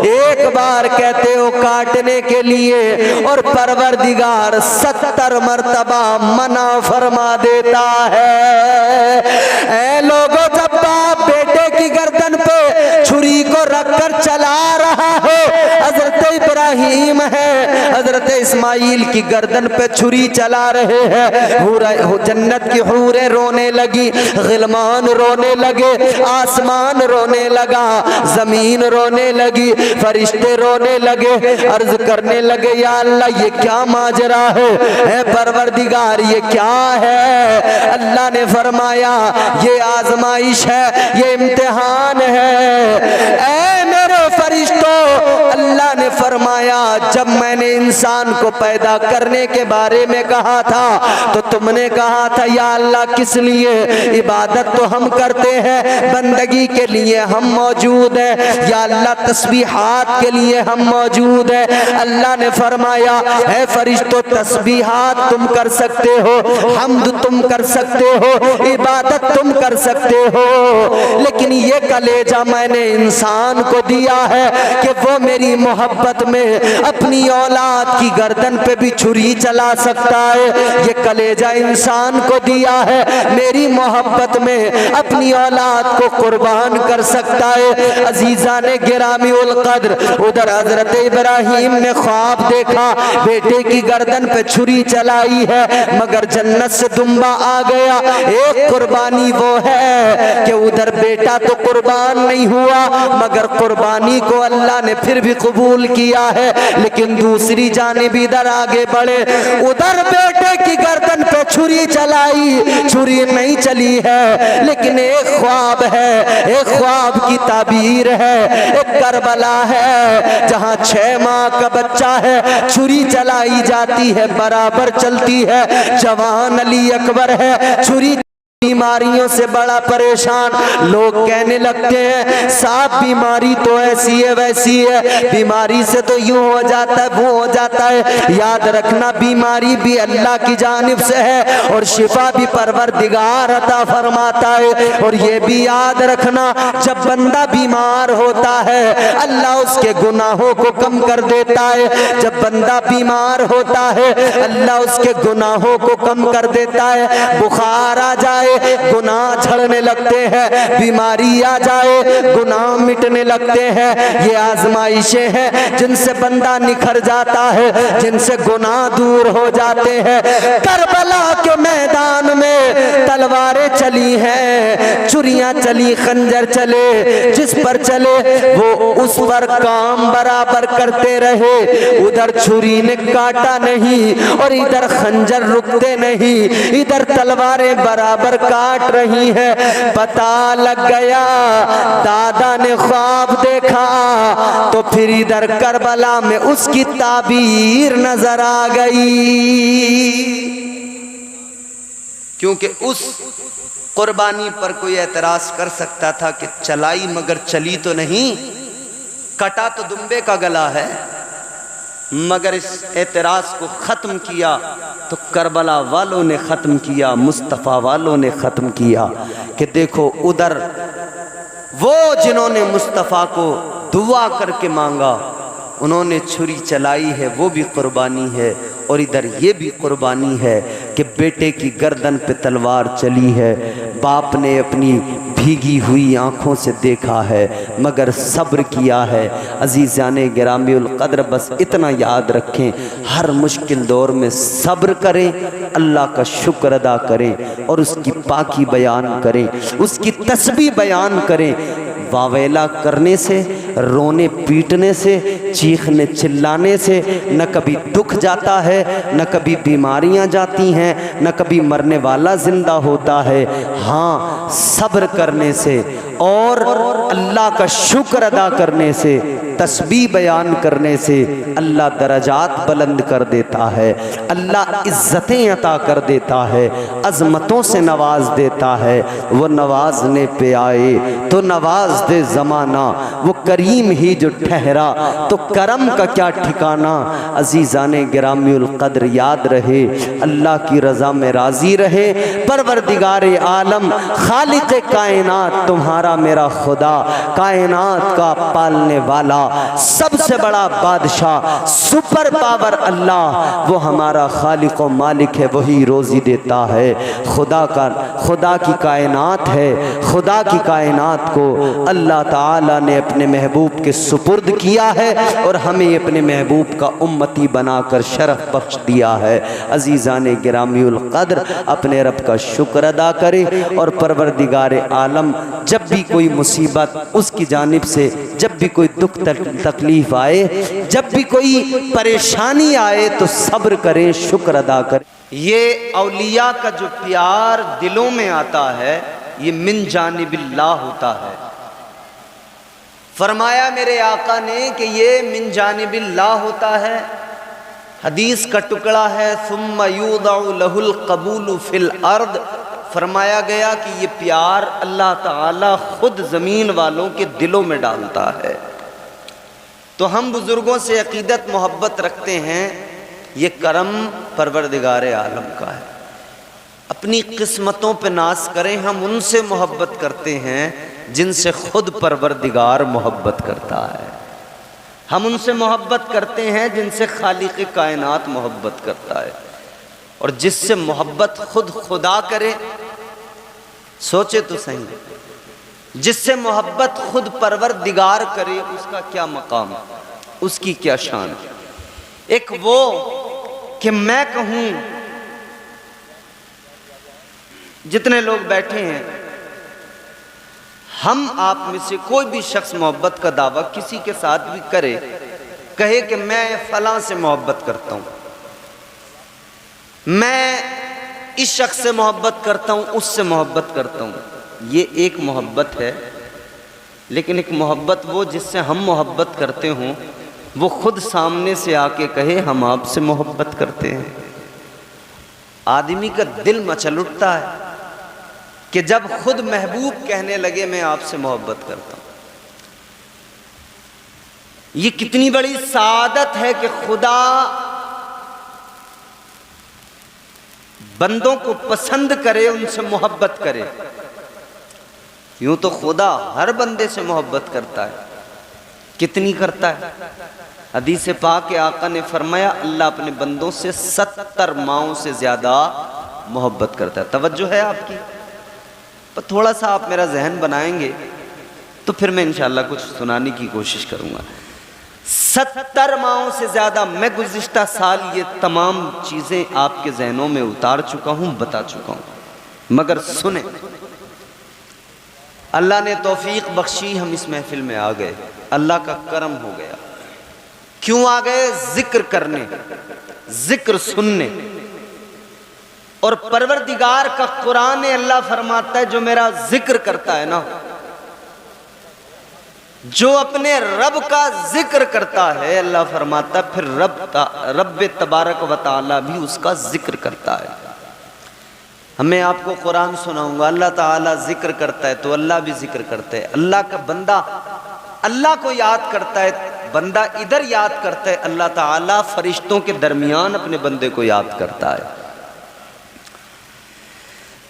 एक बार कहते हो काटने के लिए, और परवरदिगार 70 मर्तबा मना फरमा देता है। इस्माइल की गर्दन पे छुरी चला रहे हैं। जन्नत की हूरें रोने लगी, गिलमान रोने लगे, आसमान रोने लगा, जमीन रोने लगी, फरिश्ते रोने लगे, अर्ज करने लगे या अल्लाह ये क्या माजरा है परवरदिगार, ये क्या है। अल्लाह ने फरमाया ये आजमाइश है, ये इम्तिहान है। ऐ मेरे फरिश्तों, अल्लाह ने फरमाया जब मैंने इंसान को पैदा करने के बारे में कहा था तो तुमने कहा था या अल्लाह किस लिए, इबादत तो हम करते हैं, बंदगी के लिए हम मौजूद है, या अल्लाह तस्बीहात के लिए हम मौजूद है। अल्लाह ने फरमाया है फरिश्तों तस्बीहात तुम कर सकते हो, हम्द तुम कर सकते हो, इबादत तुम कर सकते हो, लेकिन ये कलेजा मैंने इंसान को दिया है कि वो मेरी मोहब्बत में अपनी औलाद की गर्दन पे भी छुरी चला सकता है। ये कलेजा इंसान को दिया है, मेरी मोहब्बत में अपनी औलाद को कुर्बान कर सकता है। अजीजा ने गिरामी उल कद्र, उधर हजरत इब्राहिम ने ख्वाब देखा, बेटे की गर्दन पे छुरी चलाई है मगर जन्नत से दुम्बा आ गया। एक कुर्बानी वो है कि उधर बेटा तो कुर्बान नहीं हुआ मगर कुर्बानी को अल्लाह ने फिर भी कबूल किया है, लेकिन दूसरी जानिब इधर आगे बढ़े, उधर बेटे की गर्दन पे छुरी चलाई, छुरी नहीं चली है लेकिन एक ख्वाब है, एक ख्वाब की ताबीर है, एक करबला है जहां 6 माह का बच्चा है, छुरी चलाई जाती है बराबर चलती है। जवान अली अकबर है, छुरी बीमारियों से बड़ा परेशान, लोग कहने लगते हैं साहब बीमारी तो ऐसी है वैसी है, बीमारी से तो यूं हो जाता है वो हो जाता है। याद रखना बीमारी भी अल्लाह की जानिब से है और शिफा भी परवरदिगार अता फरमाता है। और ये भी याद रखना जब बंदा बीमार होता है अल्लाह उसके गुनाहों को कम कर देता है, जब बंदा बीमार होता है अल्लाह उसके गुनाहों को कम कर देता है। बुखार आ जाए गुनाह झड़ने लगते हैं, बीमारी आ जाए गुनाह मिटने लगते हैं। ये आजमाइशें हैं जिनसे बंदा निखर जाता है, जिनसे गुनाह दूर हो जाते हैं। करबला के मैदान में तलवारें चली हैं, छुरियां चली, खंजर चले, जिस पर चले वो उस पर काम बराबर करते रहे। उधर छुरी ने काटा नहीं और इधर खंजर रुकते नहीं, इधर तलवारें बराबर काट रही है। पता लग गया दादा ने ख्वाब देखा तो फिर इधर करबला में उसकी ताबीर नजर आ गई, क्योंकि उस कुर्बानी पर कोई एतराज कर सकता था कि चलाई मगर चली तो नहीं, कटा तो दुम्बे का गला है, मगर इस एतराज को ख़त्म किया तो करबला वालों ने ख़त्म किया, मुस्तफ़ा वालों ने ख़त्म किया कि देखो उधर वो जिन्होंने मुस्तफ़ा को दुआ करके मांगा उन्होंने छुरी चलाई है, वो भी कुर्बानी है, और इधर ये भी कुर्बानी है कि बेटे की गर्दन पे तलवार चली है। बाप ने अपनी भीगी हुई आँखों से देखा है मगर सब्र किया है। अजीज़ाने गिरामीउल क़द्र बस इतना याद रखें, हर मुश्किल दौर में सब्र करें, अल्लाह का शुक्र अदा करें और उसकी पाकी बयान करें, उसकी तस्बीह बयान करें। वावेला करने से, रोने पीटने से, चीखने चिल्लाने से न कभी दुख जाता है, न कभी बीमारियां जाती हैं, न कभी मरने वाला जिंदा होता है। हाँ, सब्र करने से और अल्लाह का शुक्र अदा करने से, तस्बीह बयान करने से अल्लाह दरजात बुलंद कर देता है, अल्लाह इज़्ज़तें अता कर देता है, अज़मतों से नवाज देता है। वो नवाजने पे आए तो नवाज दे ज़माना, वो करीम ही जो ठहरा तो करम का क्या ठिकाना। अजीज़ाने गिरामीउल क़द्र याद रहे, अल्लाह की रज़ा में राज़ी रहे, परवरदिगारे आलम खालिक कायनात तुम्हारा मेरा खुदा, कायनात का पालने वाला, सबसे बड़ा बादशाह, सुपर पावर अल्लाह, वो हमारा खालिक व मालिक है, वही रोज़ी देता है। खुदा की कायनात है। खुदा की कायनात को अल्लाह ताला ने अपने महबूब के सुपुर्द किया है और हमें अपने महबूब का उम्मती बनाकर शरफ बख्श दिया है। अजीज़ान गिरामीउल क़द्र, अपने रब का शुक्र अदा करे और परवरदिगारे आलम जब भी कोई मुसीबत उसकी जानिब से, जब भी कोई दुख तकलीफ आए, जब भी कोई परेशानी आए तो सब्र करें, शुक्र अदा करें। ये औलिया का जो प्यार दिलों में आता है ये मिन जानिबिल्लाह होता है। फरमाया मेरे आका ने कि ये मिन जानिबिल्लाह होता है। हदीस का टुकड़ा है सुम्मा यूदउ लहुल कबूल फिल अर्द। फरमाया गया कि ये प्यार अल्लाह ताला खुद ज़मीन वालों के दिलों में डालता है। तो हम बुज़ुर्गों से अक़ीदत मोहब्बत रखते हैं, ये करम परवरदिगारे आलम का है। अपनी किस्मतों पे नाज करें, हम उनसे मोहब्बत करते हैं जिनसे खुद परवरदिगार मोहब्बत करता है। हम उनसे मोहब्बत करते हैं जिनसे खालिक कायनात मोहब्बत करता है। और जिससे मोहब्बत खुद खुदा करे, सोचे तो सही, जिससे मोहब्बत खुद परवरदिगार करे उसका क्या मकाम, उसकी क्या शान। एक वो कि मैं कहूँ, जितने लोग बैठे हैं, हम आप में से कोई भी शख्स मोहब्बत का दावा किसी के साथ भी करे, कहे कि मैं फलां से मोहब्बत करता हूँ, मैं इस शख्स से मोहब्बत करता हूँ, उससे मोहब्बत करता हूँ, ये एक मोहब्बत है। लेकिन एक मोहब्बत वो जिससे हम मोहब्बत करते हों, वो खुद सामने से आके कहे हम आपसे मोहब्बत करते हैं। आदमी का दिल मचल उठता है कि जब खुद महबूब कहने लगे मैं आपसे मोहब्बत करता हूँ। ये कितनी बड़ी सादत है कि खुदा बंदों को पसंद करे, उनसे मोहब्बत करे। यूं तो खुदा हर बंदे से मोहब्बत करता है, कितनी करता है। हदीस पाक के आका ने फरमाया अल्लाह अपने बंदों से 70 माओं से ज़्यादा मोहब्बत करता है। तवज्जो है आपकी? पर थोड़ा सा आप मेरा जहन बनाएंगे तो फिर मैं इंशाअल्लाह कुछ सुनाने की कोशिश करूँगा। 70 माओं से ज़्यादा। मैं गुज़िश्ता साल ये तमाम चीज़ें आपके जहनों में उतार चुका हूँ, बता चुका हूँ, मगर सुने, अल्लाह ने तौफीक बख्शी, हम इस महफिल में आ गए, अल्लाह का करम हो गया। क्यों आ गए? जिक्र करने, जिक्र सुनने। और परवरदिगार का कुरान अल्लाह फरमाता है जो मेरा जिक्र करता है ना, जो अपने रब का जिक्र करता है, अल्लाह फरमाता है फिर रब तबारक व तआला भी उसका जिक्र करता है। हमें आपको कुरान सुनाऊंगा, अल्लाह ताला जिक्र करता है तो अल्लाह भी जिक्र करता है। अल्लाह का बंदा अल्लाह को याद करता है, बंदा इधर याद करता है, अल्लाह ताला फरिश्तों के दरमियान अपने बंदे को याद करता है।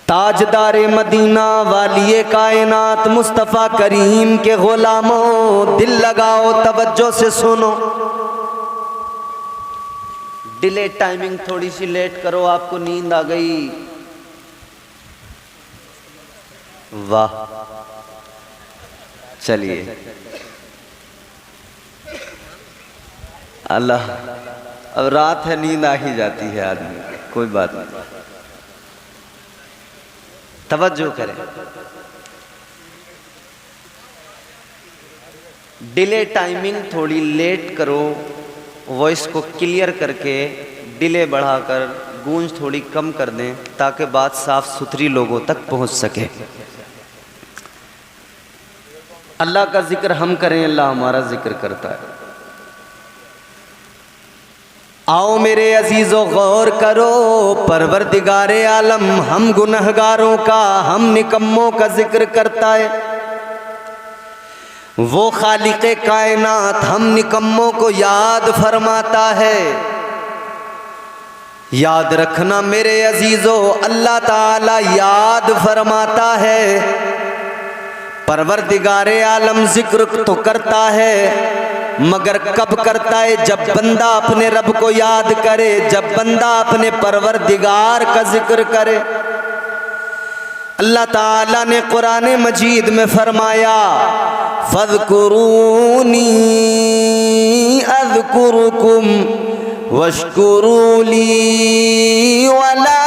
ताजदारे मदीना वालिए कायनात मुस्तफ़ा करीम के गुलामों, दिल लगाओ, तवज्जो से सुनो। डिले टाइमिंग थोड़ी सी लेट करो, आपको नींद आ गई। वाह, चलिए अल्लाह, अब रात है, नींद आ ही जाती है आदमी, कोई बात नहीं, तवज्जो करें। डिले टाइमिंग थोड़ी लेट करो, वॉइस को क्लियर करके डिले बढ़ाकर गूंज थोड़ी कम कर दें ताकि बात साफ सुथरी लोगों तक पहुंच सके। अल्लाह का जिक्र हम करें, अल्लाह हमारा जिक्र करता है। आओ मेरे अजीज़ो गौर करो, परवरदिगारे आलम हम गुनहगारों का, हम निकम्मों का जिक्र करता है। वो खालिक़े कायनात हम निकम्मों को याद फरमाता है। याद रखना मेरे अजीजों, अल्लाह ताला याद फरमाता है, परवरदिगारे आलम जिक्र तो करता है, मगर कब करता है? जब बंदा अपने रब को याद करे, जब बंदा अपने परवरदिगार का जिक्र करे। अल्लाह ताला ने कुरान मजीद में फरमाया, फज़कुरूनी अज़कुरुकुम वश्कुरूली वला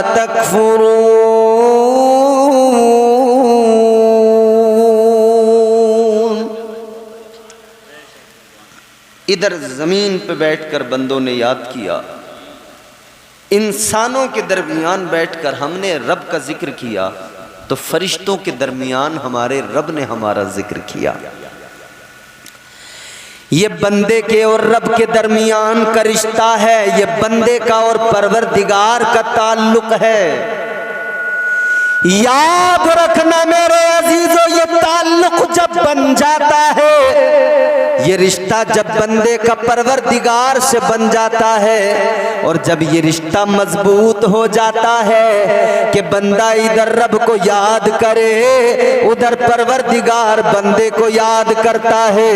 तकफुरून। इधर जमीन पे बैठकर बंदों ने याद किया, इंसानों के दरमियान बैठकर हमने रब का जिक्र किया, तो फरिश्तों के दरमियान हमारे रब ने हमारा जिक्र किया। ये बंदे के और रब के दरमियान का रिश्ता है, ये बंदे का और परवरदिगार का ताल्लुक है। याद रखना मेरे अजीजों, ये ताल्लुक जब बन जाता है, ये रिश्ता जब बंदे का परवरदिगार से बन जाता है, और जब ये रिश्ता मजबूत हो जाता है कि बंदा इधर रब को याद करे, उधर परवरदिगार बंदे को याद करता है,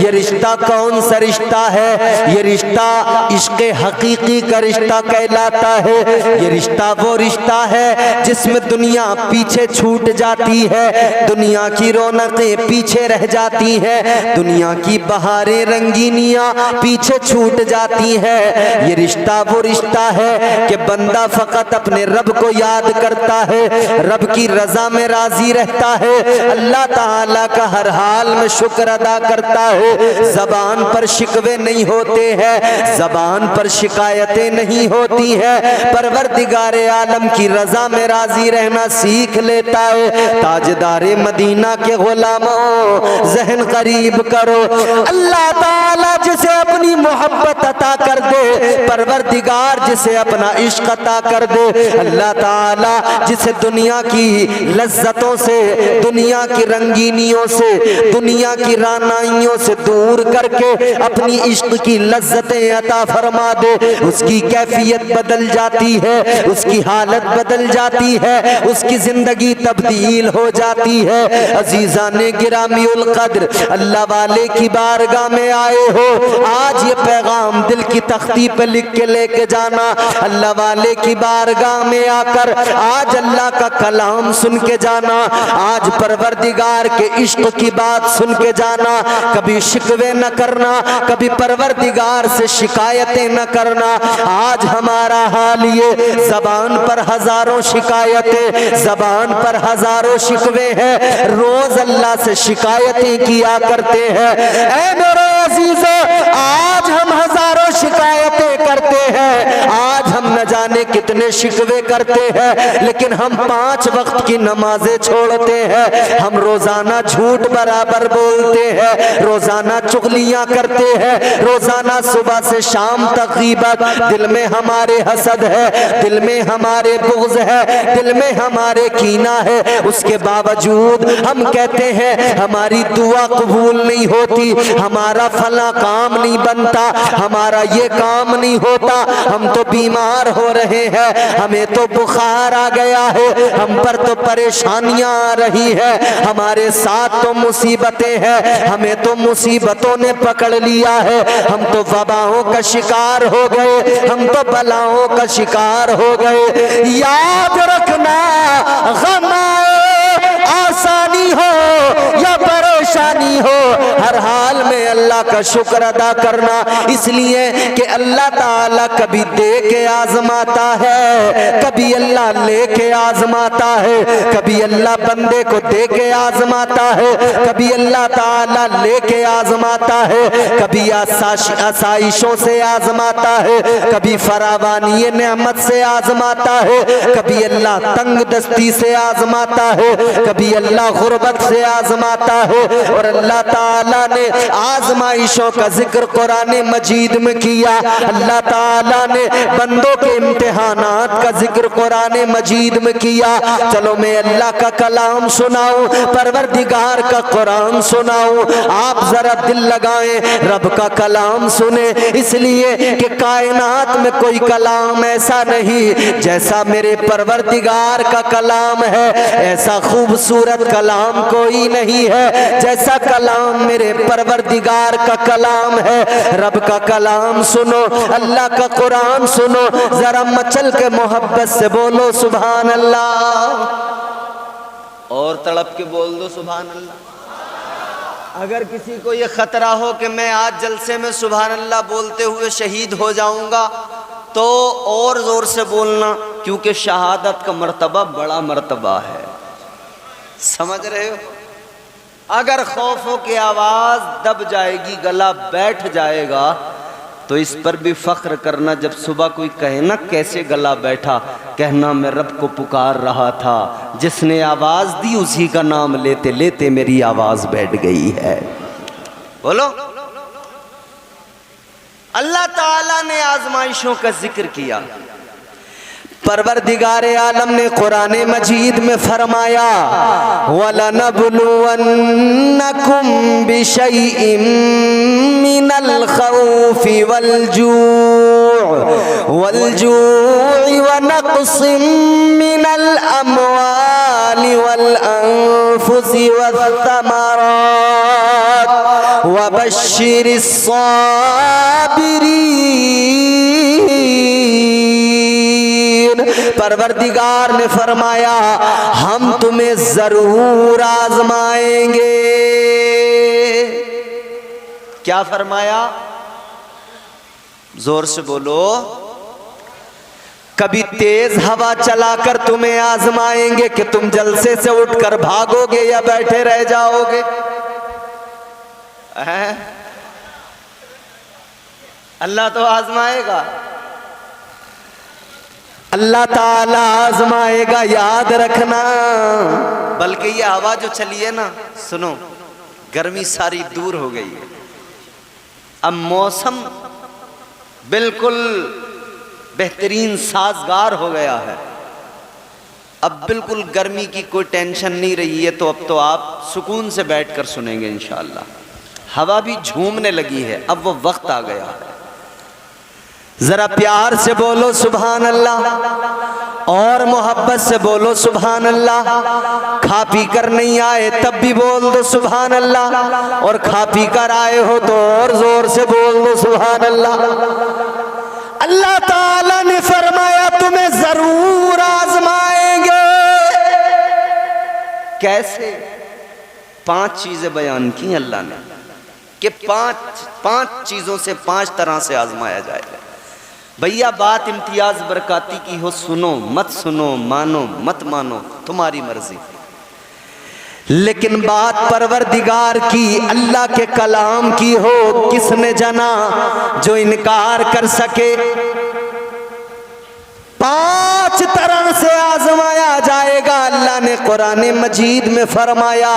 ये रिश्ता कौन सा रिश्ता है? ये रिश्ता इश्क़े हकीकी का रिश्ता कहलाता है। ये रिश्ता वो रिश्ता है जिसमें दुनिया पीछे छूट जाती है, दुनिया की रौनकें पीछे रह जाती हैं, दुनिया की बहारें रंगीनियां पीछे छूट जाती है। ये रिश्ता वो रिश्ता है कि बंदा फकत अपने रब को याद करता है, रब की रजा में राजी रहता है, अल्लाह ताला का हर हाल में शुक्र अदा करता है। जबान पर शिकवे नहीं होते हैं, जबान पर शिकायतें नहीं होती है, परवरदिगारे आलम की रजा में राजी रहना सीख लेता है। ताजदारे मदीना के गुलामों, जहन करीब करो, अल्लाह ताला जिसे अपनी मोहब्बत अता कर दे, परवरदिगार जिसे अपना इश्क अता कर दे, अल्लाह ताला जिसे दुनिया की लज्जतों से, दुनिया की रंगीनियों से, दुनिया की रानाइयों से दूर करके अपनी इश्क की लज्जतें अता फरमा दे, उसकी कैफियत बदल जाती है, उसकी हालत बदल जाती है, उसकी जिंदगी तब्दील हो जाती है। अजीज़ाने गिरामीउल कद्र, अल्लाह वाले की बारगाह में आए हो, आज ये पैगाम दिल की तख्ती पे लिख के लेके जाना। अल्लाह वाले की बारगाह में आकर आज अल्लाह का कलाम सुन के जाना, आज परवरदिगार के इश्क की बात सुन के जाना। कभी शिकवे न करना, कभी परवरदिगार से शिकायतें न करना। आज हमारा हाल ये, जबान पर हजारों शिकायतें, जबान पर हजारों शिकवे हैं, रोज अल्लाह से शिकायतें किया करते हैं। ऐ मेरे अजीजों, आज हम हजारों शिकायतें करते हैं, आज हम न जाने कितने शिकवे करते हैं, लेकिन हम 5 वक्त की नमाजें छोड़ते हैं, हम रोजाना झूठ बराबर बोलते हैं, रोजाना चुगलियां करते हैं, रोजाना सुबह से शाम तक गीबत, दिल में हमारे हसद है, दिल में हमारे बुग़्ज़ है, दिल में हमारे कीना है। उसके बावजूद हम कहते हैं हमारी दुआ कबूल नहीं होती, हमारा फला काम नहीं बनता, हमारा ये काम नहीं होता, हम तो बीमार हो रहे हैं, हमें तो बुखार आ गया है, हम पर तो परेशानियां आ रही है, हमारे साथ तो मुसीबतें हैं, हमें तो मुसीबतों ने पकड़ लिया है, हम तो वबाओं का शिकार हो गए, हम तो बलाओं का शिकार हो गए। याद रखना, गम आसानी हो या परेशानी हो, हर हाल में अल्लाह का शुक्र अदा करना, इसलिए कि अल्लाह ताला कभी दे के आजमाता है, कभी अल्लाह लेके आजमाता है, कभी अल्लाह बंदे को दे के आजमाता है, कभी अल्लाह ताला लेके आजमाता है, कभी आसाइशों से आजमाता है, कभी फरावानी नेमत से आजमाता है, कभी अल्लाह तंग दस्ती से आजमाता है, कभी अल्लाह गुर्बत से आजमाता है। और अल्लाह ताला ने आजमा आजमाइशों का जिक्र कुरान मजीद में किया। अल्लाह ताला ने बंदों के इम्तिहानात का जिक्र कुरान मजीद में किया। चलो मैं अल्लाह का कलाम सुनाऊं, परवरदिगार का कुरान सुनाऊं। आप जरा दिल लगाएं, रब का कलाम सुने, इसलिए कि कायनात में कोई कलाम ऐसा नहीं जैसा मेरे परवरदिगार का कलाम है। ऐसा खूबसूरत कलाम कोई नहीं है जैसा कलाम मेरे परवरदिगार का कलाम है। रब का कलाम सुनो, अल्लाह का कुरान सुनो, जरा मचल के मोहब्बत से बोलो सुभान अल्लाह, और तड़प के बोल दो सुभान अल्लाह। अगर किसी को ये खतरा हो कि मैं आज जलसे में सुभान अल्लाह बोलते हुए शहीद हो जाऊंगा, तो और जोर से बोलना, क्योंकि शहादत का मर्तबा बड़ा मर्तबा है। समझ रहे हो? अगर खौफों की आवाज दब जाएगी, गला बैठ जाएगा, तो इस पर भी फख्र करना। जब सुबह कोई कहे ना कैसे गला बैठा, कहना मैं रब को पुकार रहा था, जिसने आवाज दी उसी का नाम लेते लेते मेरी आवाज बैठ गई है। बोलो। अल्लाह ताला ने आजमाइशों का जिक्र किया। परवरदिगार आलम ने कुरान मजीद में फरमाया, वलनबलुवन्नकुम बिशैइन मिनल खौफि वल्जू'i वनक़्सिम मिनल अमवालि वल अनफुसि वस्समरात वबश्शिरिस साबिरीन। परवरदिगार ने फरमाया, हम तुम्हें जरूर आजमाएंगे। क्या फरमाया? जोर से बोलो। कभी तेज हवा चलाकर तुम्हें आजमाएंगे कि तुम जलसे से उठकर भागोगे या बैठे रह जाओगे। अल्लाह तो आजमाएगा, अल्लाह ताला आजमाएगा, याद रखना। बल्कि ये हवा जो चली है ना, सुनो, गर्मी सारी दूर हो गई है, अब मौसम बिल्कुल बेहतरीन साजगार हो गया है। अब बिल्कुल गर्मी की कोई टेंशन नहीं रही है, तो अब तो आप सुकून से बैठकर सुनेंगे इंशाअल्लाह। हवा भी झूमने लगी है, अब वो वक्त आ गया है। जरा प्यार से बोलो सुभान अल्लाह, और मोहब्बत से बोलो सुभान अल्लाह। खा पी कर नहीं आए तब भी बोल दो सुभान अल्लाह, और खा पी कर आए हो तो और जोर से बोल दो सुभान अल्लाह। अल्लाह ताला ने फरमाया, तुम्हें जरूर आजमाएंगे। कैसे? 5 चीजें बयान की अल्लाह ने कि 5 चीजों से 5 तरह से आजमाया जाएगा। भैया बात इम्तियाज बरकाती की हो, सुनो मत सुनो, मानो मत मानो, तुम्हारी मर्जी। लेकिन बात परवरदिगार की, अल्लाह के कलाम की हो, किसने जाना जो इनकार कर सके। 5 तरह से आजमाया जाएगा। अल्लाह ने कुरान मजीद में फरमाया,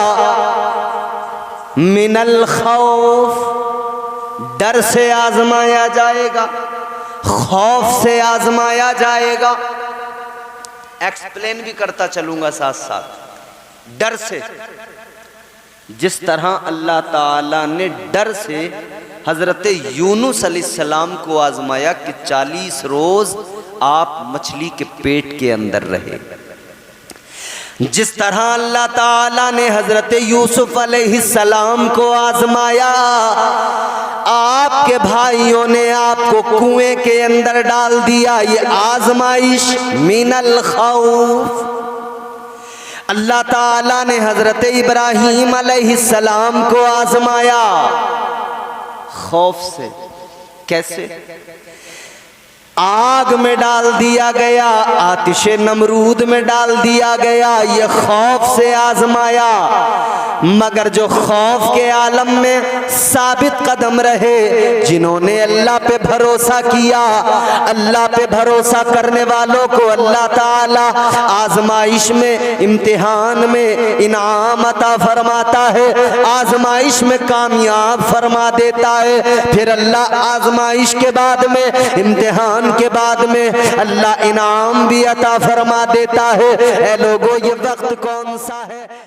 मिनल खौफ, डर से आजमाया जाएगा, खौफ से आजमाया जाएगा। एक्सप्लेन भी करता चलूंगा साथ साथ। डर से, जिस तरह अल्लाह ताला ने डर से हजरत यूनुस अलैहिस्सलाम को आजमाया कि 40 रोज आप मछली के पेट के अंदर रहे, जिस तरह अल्लाह ताला ने हजरत यूसुफ अलैहिस्सलाम को आजमाया, आपके भाइयों ने आपको कुएं के अंदर डाल दिया, ये आजमाइश मिनल खौफ। अल्लाह ताला ने हजरत इब्राहीम अलैहिस्सलाम को आजमाया खौफ से। कैसे? आग में डाल दिया गया, आतिशे नमरूद में डाल दिया गया, ये खौफ से आजमाया। मगर जो खौफ के आलम में साबित कदम रहे, जिन्होंने अल्लाह पे भरोसा किया, अल्लाह पे भरोसा करने वालों को अल्लाह ताला आजमाइश में, इम्तिहान में इनाम अता फरमाता है, आजमाइश में कामयाब फरमा देता है। फिर अल्लाह आजमाइश के बाद में, इम्तिहान के बाद में अल्लाह इनाम भी अता फरमा देता है। ऐ लोगों, ये वक्त कौन सा है?